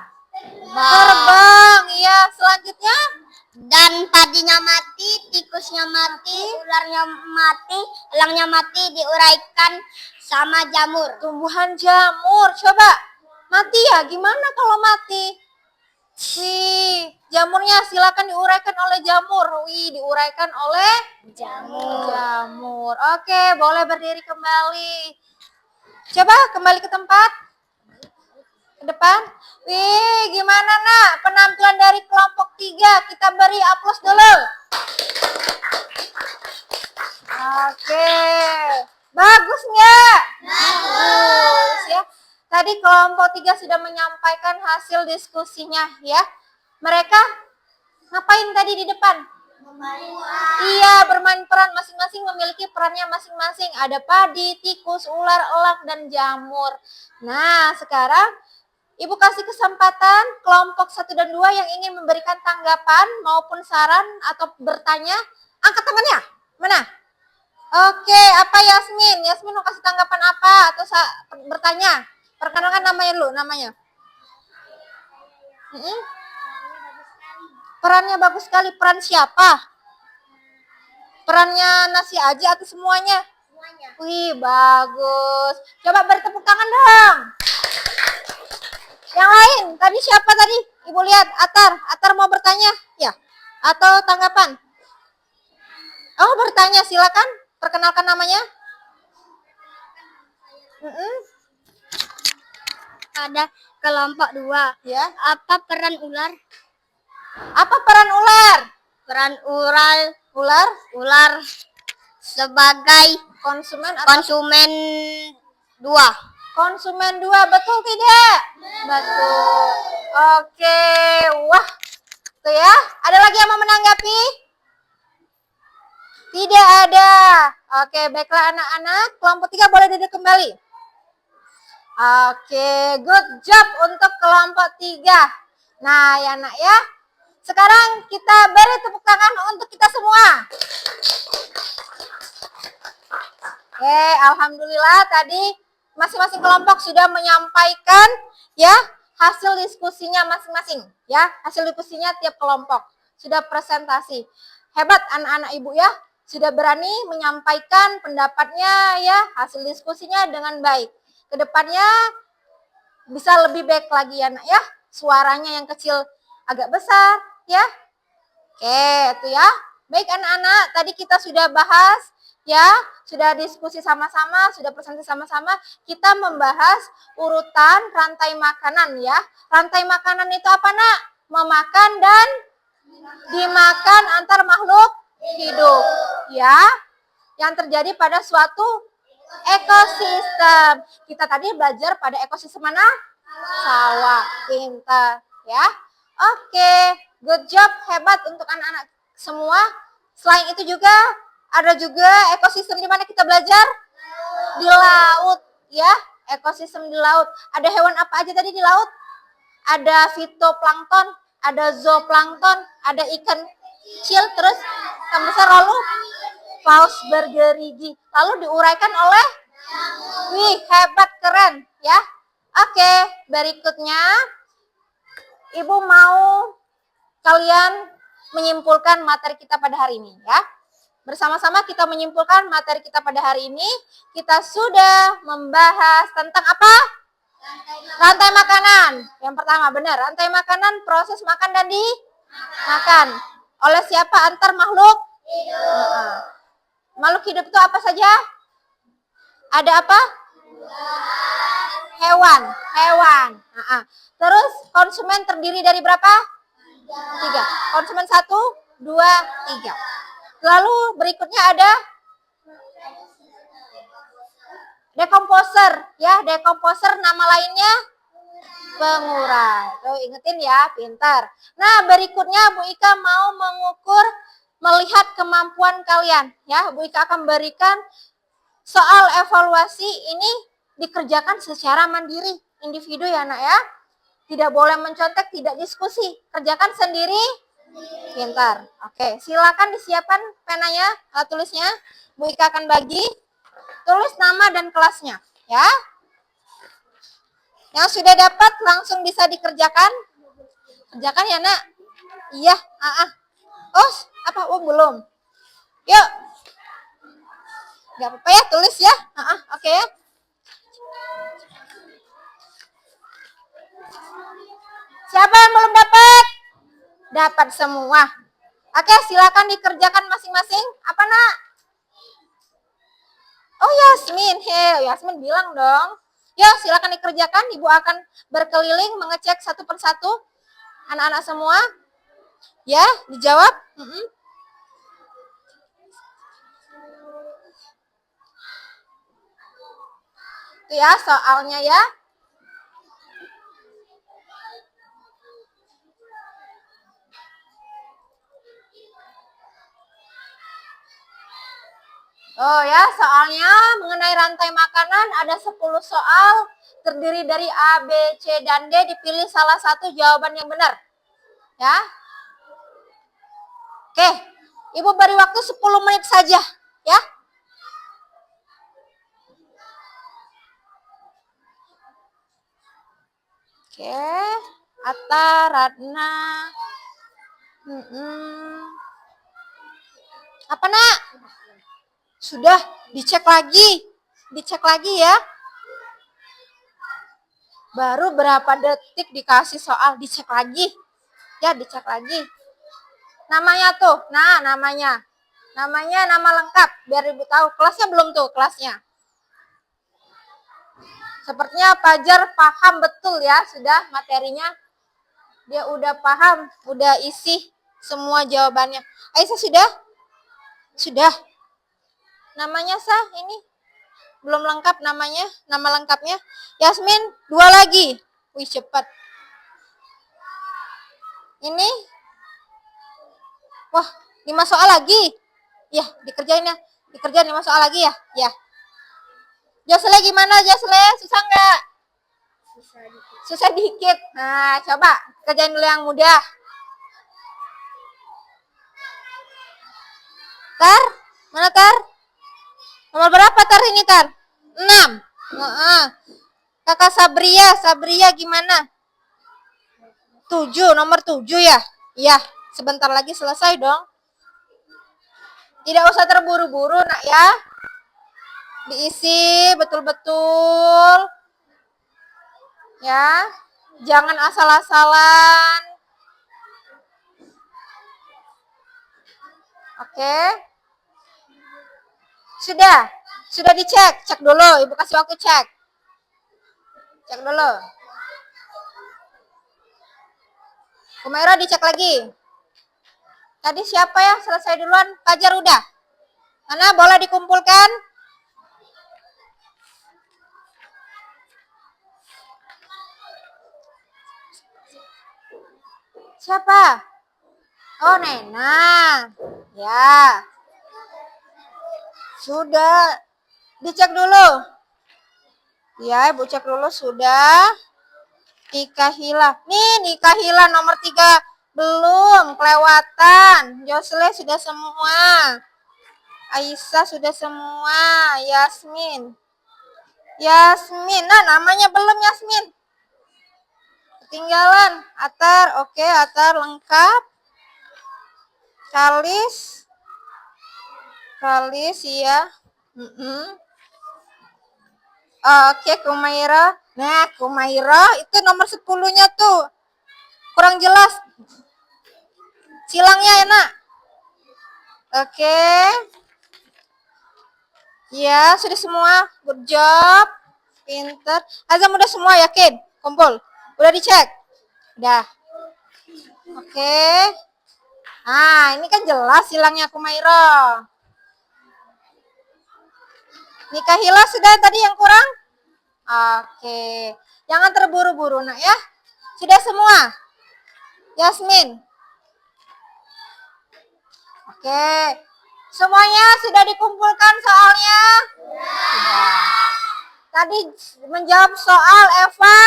Terbang, ya. Selanjutnya? Dan padinya mati, tikusnya mati, ularnya mati, elangnya mati, diuraikan sama jamur. Tumbuhan jamur. Coba, mati ya? Gimana kalau mati? Wih, jamurnya silakan diuraikan oleh jamur. Wih, diuraikan oleh jamur. Oke, boleh berdiri kembali. Coba kembali ke tempat. Ke depan. Wih, gimana, Nak? Penampilan dari kelompok 3. Kita beri aplaus dulu. Oke. Bagus nggak? Bagus ya. Tadi kelompok 3 sudah menyampaikan hasil diskusinya ya. Mereka ngapain tadi di depan? Iya, bermain peran, masing-masing memiliki perannya masing-masing. Ada padi, tikus, ular, elang, dan jamur. Nah, sekarang Ibu kasih kesempatan kelompok 1 dan 2 yang ingin memberikan tanggapan maupun saran atau bertanya. Angkat tangannya. Mana? Oke, apa Yasmin? Yasmin mau kasih tanggapan apa atau bertanya? Perkenalkan namanya dulu, namanya. Perannya bagus sekali. Peran siapa? Perannya Nasi aja atau semuanya? Semuanya. Wih, bagus. Coba beri tepuk tangan dong. Yang lain, tadi siapa tadi? Ibu lihat, Atar mau bertanya? Ya. Atau tanggapan? Oh, bertanya, silakan. Perkenalkan namanya. Ada kelompok 2. Ya. Apa peran ular? Apa peran ular? Peran ular sebagai Konsumen atau konsumen 2. konsumen 2, betul tidak? Betul. Oke, wah. Tuh ya, ada lagi yang mau menanggapi? Tidak ada. Oke, baiklah anak-anak. Kelompok 3 boleh duduk kembali. Oke, good job untuk kelompok 3. Nah, ya nak ya. Sekarang kita beri tepuk tangan untuk kita semua. Oke, alhamdulillah tadi masing-masing kelompok sudah menyampaikan ya hasil diskusinya masing-masing ya. Hasil diskusinya tiap kelompok sudah presentasi. Hebat anak-anak Ibu ya, sudah berani menyampaikan pendapatnya ya, hasil diskusinya dengan baik. Kedepannya bisa lebih baik lagi ya nak ya. Suaranya yang kecil agak besar ya. Oke, itu ya. Baik anak-anak, tadi kita sudah bahas ya, sudah diskusi sama-sama, sudah presentasi sama-sama. Kita membahas urutan rantai makanan ya. Rantai makanan itu apa nak? Memakan dan dimakan antar makhluk hidup ya. Yang terjadi pada suatu ekosistem. Kita tadi belajar pada ekosistem mana? Sawah. Pintar ya. Oke, good job, hebat untuk anak-anak semua. Selain itu juga ada juga ekosistem di mana kita belajar di laut ya, ekosistem di laut. Ada hewan apa aja tadi di laut? Ada fitoplankton, ada zooplankton, ada ikan kecil, terus yang besar lalu paus bergerigi. Lalu diuraikan oleh, wih hebat keren ya. Oke, berikutnya Ibu mau kalian menyimpulkan materi kita pada hari ini ya. Bersama-sama kita menyimpulkan materi kita pada hari ini. Kita sudah membahas tentang apa? Rantai makanan. Yang pertama benar, rantai makanan proses makan dan dimakan. Oleh siapa? Antar makhluk hidup. Makhluk hidup itu apa saja? Ada apa? Hewan. Terus konsumen terdiri dari berapa? 3. Konsumen 1, 2, 3. Lalu berikutnya ada dekomposer ya, dekomposer nama lainnya pengurai. Tuh ingetin ya, pintar. Nah, berikutnya Bu Ika mau mengukur melihat kemampuan kalian ya. Bu Ika akan berikan soal evaluasi ini dikerjakan secara mandiri, individu ya Nak ya. Tidak boleh mencontek, tidak diskusi. Kerjakan sendiri, pintar. Oke, silakan disiapkan penanya, alat tulisnya. Bu Ika akan bagi. Tulis nama dan kelasnya, ya. Yang sudah dapat langsung bisa dikerjakan. Kerjakan ya Nak. Iya, Oh, apa? Oh, belum. Yuk. Gak apa-apa ya, tulis ya. Oke ya. Siapa yang belum dapat? Dapat semua. Oke, silakan dikerjakan masing-masing. Apa Nak? Oh Yasmin, Yasmin bilang dong. Ya silakan dikerjakan. Ibu akan berkeliling mengecek satu persatu anak-anak semua. Ya, dijawab. Itu ya soalnya ya. Oh ya, soalnya mengenai rantai makanan ada 10 soal terdiri dari A, B, C, dan D. Dipilih salah satu jawaban yang benar. Ya. Oke, Ibu beri waktu 10 menit saja. Ya. Oke, Atta, Ratna. Apa Nak? Sudah, dicek lagi. Dicek lagi ya. Baru berapa detik dikasih soal, dicek lagi. Ya, dicek lagi. Namanya tuh, nah namanya. Namanya nama lengkap, biar Ibu tahu. Kelasnya belum tuh, kelasnya. Sepertinya Fajar paham betul ya, sudah materinya. Dia udah paham, udah isi semua jawabannya. Aisyah sudah? Sudah. Namanya sah ini? Belum lengkap namanya, nama lengkapnya. Yasmin, 2 lagi. Wih, cepat. Ini. Wah, 5 soal lagi. Ya, dikerjain ya. Dikerjain 5 soal lagi ya. Ya. Jasle gimana, Jasle? Susah nggak? Susah dikit. Nah, coba kerjain dulu yang mudah. Tar, mana Tar? Nomor berapa Tar ini Tar? 6. Kakak Sabria gimana? 7, nomor 7 ya? Iya, sebentar lagi selesai dong. Tidak usah terburu-buru Nak ya. Diisi betul-betul. Ya, jangan asal-asalan. Oke. Sudah dicek. Cek dulu, Ibu kasih waktu cek. Cek dulu. Kumaira dicek lagi. Tadi siapa yang selesai duluan? Fajar udah. Mana boleh dikumpulkan? Siapa? Oh, Nena. Ya. Sudah. Dicek dulu. Ya, Ibu cek dulu sudah. Nika Hila. Nih, Nika Hila nomor 3. Belum, kelewatan. Josle sudah semua. Aisyah sudah semua. Yasmin. Yasmin. Nah, namanya belum Yasmin. Ketinggalan. Atar, oke, Atar lengkap. Kalis. Kalis, iya. Oke, Kumaira. Nah, Kumaira itu nomor 10-nya tuh. Kurang jelas. Silangnya enak. Oke. Ya, sudah semua. Good job. Pinter. Azam udah semua, yakin? Kumpul. Udah dicek? Udah. Oke. Nah, ini kan jelas silangnya Kumaira. Nika Hila sudah tadi yang kurang? Oke. Jangan terburu-buru, nak ya. Sudah semua? Yasmin. Oke. Semuanya sudah dikumpulkan soalnya? Sudah. Tadi menjawab soal Eva?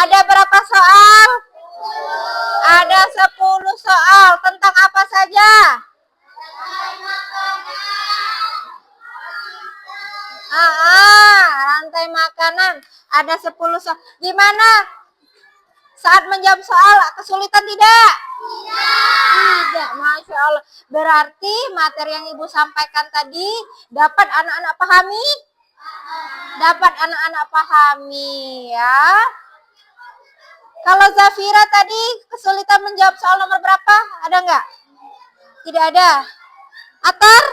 Ada berapa soal? Ada 10 soal. Tentang apa saja? Rantai makanan. Ada 10 soal. Gimana? Saat menjawab soal kesulitan tidak? Tidak, Masya Allah. Berarti materi yang Ibu sampaikan tadi dapat anak-anak pahami? Dapat anak-anak pahami ya. Kalau Zafira tadi kesulitan menjawab soal nomor berapa? Ada nggak? Tidak ada. Atar?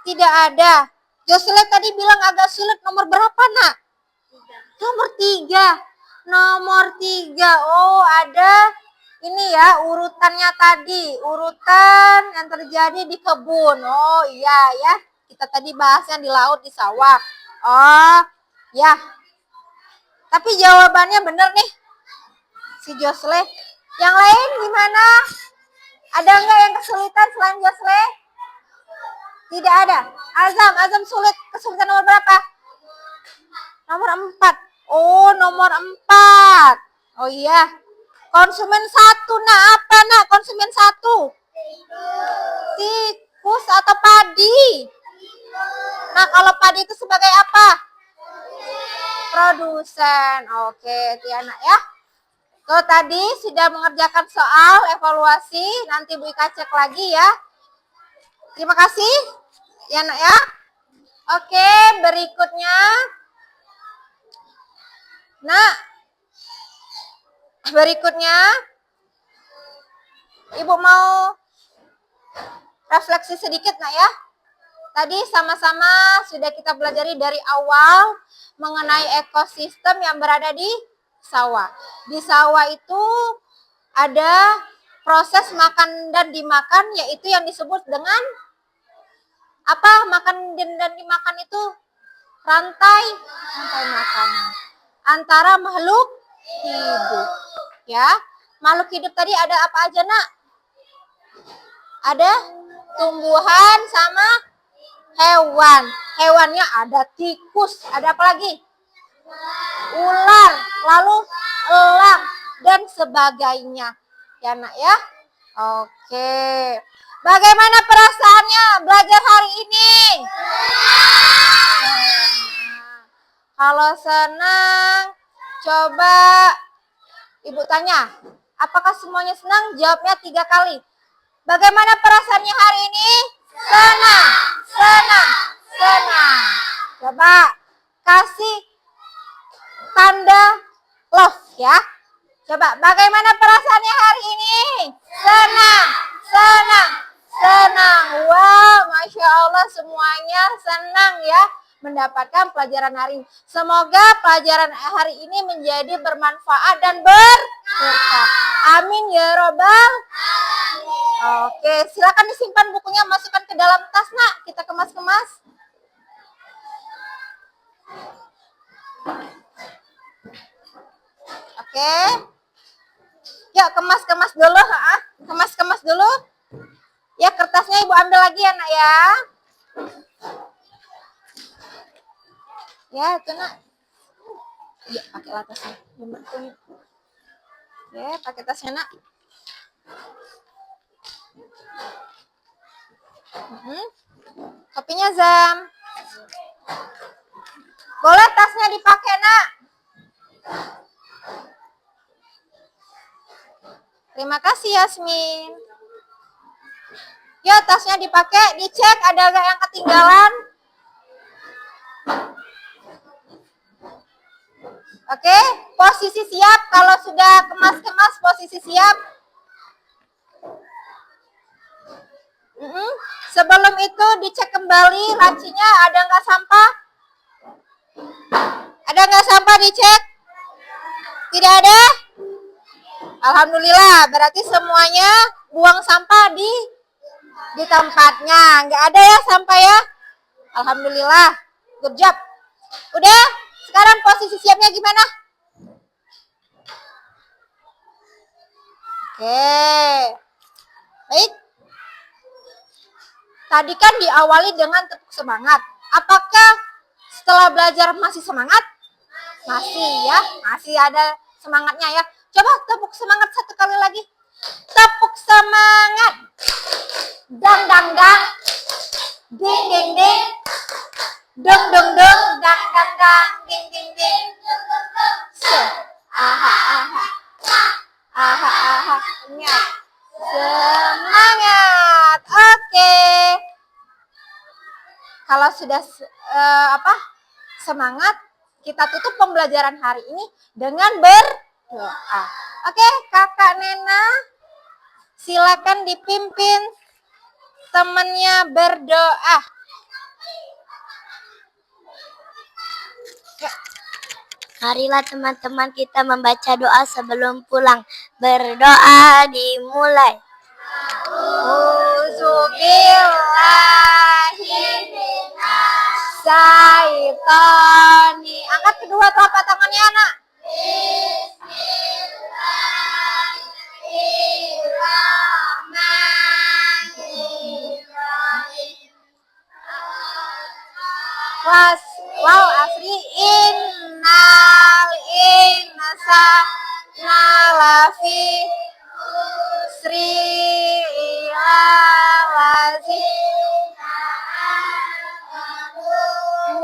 Tidak ada. Josle tadi bilang agak sulit nomor berapa, nak? Nomor 3. Nomor 3. Oh, ada ini ya urutannya tadi. Urutan yang terjadi di kebun. Oh iya ya. Kita tadi bahasnya di laut, di sawah. Oh ya. Tapi jawabannya bener nih. Si Josle. Yang lain gimana? Ada nggak yang kesulitan selain Josle? Tidak ada. Azam sulit. Kesulitan nomor berapa? Nomor 4. Oh, nomor 4. Oh iya. Konsumen 1, nak apa, nak? Konsumen 1. Tikus atau padi? Nah, kalau padi itu sebagai apa? Produsen. Oke, Tiana ya. Tuh tadi sudah mengerjakan soal evaluasi. Nanti Bu Ika cek lagi ya. Terima kasih. Ya, nak ya. Oke, berikutnya. Nah, berikutnya Ibu mau refleksi sedikit, nak ya. Tadi sama-sama sudah kita pelajari dari awal mengenai ekosistem yang berada di sawah. Di sawah itu ada proses makan dan dimakan, yaitu yang disebut dengan apa? Makan dan dimakan itu rantai makanan antara makhluk hidup. Ya, makhluk hidup tadi ada apa aja, nak? Ada tumbuhan sama hewan. Hewannya ada tikus, ada apa lagi? Ular, lalu elang dan sebagainya. Ya, nak ya. Oke. Bagaimana perasaannya belajar hari ini? Kalau senang, coba Ibu tanya, apakah semuanya senang? Jawabnya 3 kali. Bagaimana perasaannya hari ini? Senang, senang, senang. Coba kasih tanda love ya. Coba, bagaimana perasaannya hari ini? Senang, senang, senang. Wow, Masya Allah semuanya senang ya mendapatkan pelajaran hari ini. Semoga pelajaran hari ini menjadi bermanfaat dan berkah. Amin ya robbal. Oke, silakan disimpan bukunya, masukkan ke dalam tas, nak. Kita kemas-kemas. Oke. Yuk kemas-kemas dulu, kemas-kemas dulu. Ya kertasnya Ibu ambil lagi ya nak ya. Ya itu nak. Ya pakai tasnya. Ya pakai tasnya nak. Kopinya Zam. Boleh tasnya dipakai nak. Terima kasih Yasmin. Yuk tasnya dipakai, dicek ada nggak yang ketinggalan. Oke, posisi siap. Kalau sudah kemas-kemas, posisi siap. Sebelum itu dicek kembali lacinya ada nggak sampah? Ada nggak sampah dicek? Tidak ada? Alhamdulillah, berarti semuanya buang sampah di tempatnya. Nggak ada ya sampah ya? Alhamdulillah, good job. Udah, sekarang posisi siapnya gimana? Oke, baik. Tadi kan diawali dengan tepuk semangat. Apakah setelah belajar masih semangat? Masih ya, masih ada semangatnya ya. Coba tepuk semangat satu kali lagi. Tepuk semangat. Dang dang dang. Ding ding ding. Dung dung dung. Dang dang dang. Ding ding ding. Aha aha. Aha aha. Ingat. Semangat. Oke. Kalau sudah semangat, kita tutup pembelajaran hari ini dengan berdoa. Oke, Kakak Nena, silakan dipimpin temannya berdoa. Marilah teman-teman kita membaca doa sebelum pulang. Berdoa dimulai. Syaitani. Angkat kedua telapak tangannya anak. Wow asri innal insana lafi sri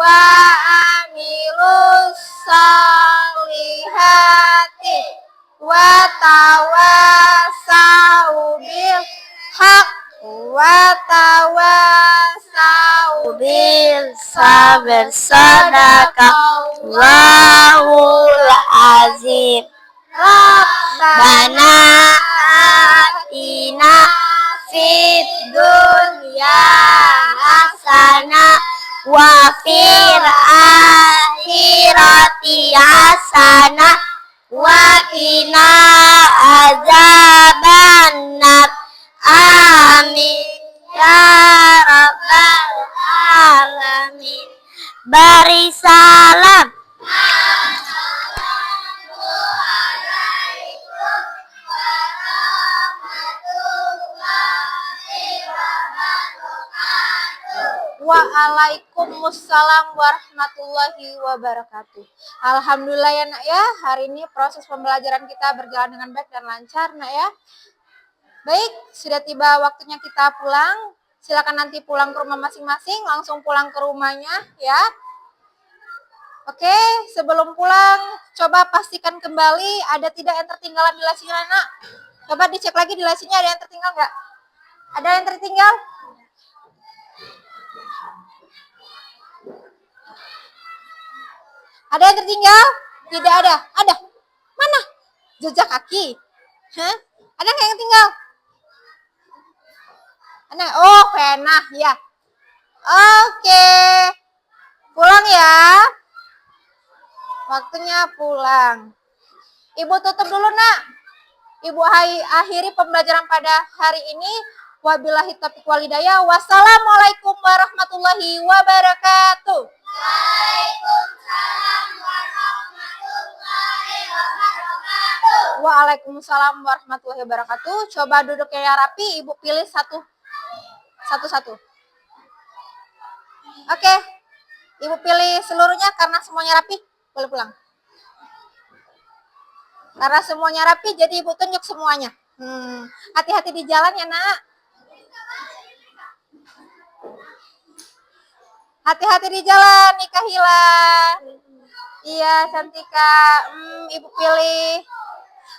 wa amilus solihati wa tawasau bil haq wa tawasau bil sabar sadaqallahul azim. Rabbana atina fid dunya hasanah wa fil akhirati hasanah wa qina azabannar. Amin ya rabbal alamin. Beri salam. Waalaikumsalam warahmatullahi wabarakatuh. Alhamdulillah ya nak ya, hari ini proses pembelajaran kita berjalan dengan baik dan lancar nak ya. Baik, sudah tiba waktunya kita pulang. Silakan nanti pulang ke rumah masing-masing, langsung pulang ke rumahnya ya. Oke, sebelum pulang coba pastikan kembali ada tidak yang tertinggalan di lacinya nak. Coba dicek lagi di lacinya ada yang tertinggal nggak? Ada yang tertinggal? Ada yang tertinggal? Tidak ada. Ada. Mana? Jejak kaki. Hah? Ada nggak yang tinggal? Ada. Oh, pena. Ya. Oke. Pulang ya. Waktunya pulang. Ibu tutup dulu nak. Ibu akhiri pembelajaran pada hari ini. Wabillahi taufiq wal hidayah. Wassalamualaikum warahmatullahi wabarakatuh. Waalaikumsalam warahmatullahi wabarakatuh. Waalaikumsalam warahmatullahi wabarakatuh. Coba duduknya yang rapi, Ibu pilih satu-satu. Oke, Ibu pilih seluruhnya karena semuanya rapi. Boleh pulang. Karena semuanya rapi, jadi Ibu tunjuk semuanya. Hati-hati di jalan ya, Nak. Hati-hati di jalan, Nika Hila. Iya, Cantika. Ibu pilih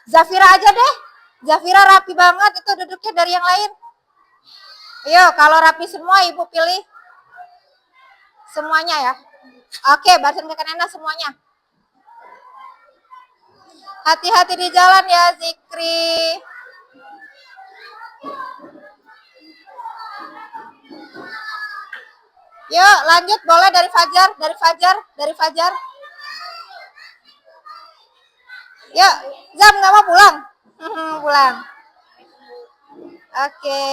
Zafira aja deh. Zafira rapi banget, itu duduknya dari yang lain. Ayo, kalau rapi semua, Ibu pilih semuanya ya. Oke, barisan ke kanan semuanya. Hati-hati di jalan ya, Zikri. Yuk, lanjut boleh dari Fajar. Yuk, Zam nggak mau pulang? Pulang. Oke.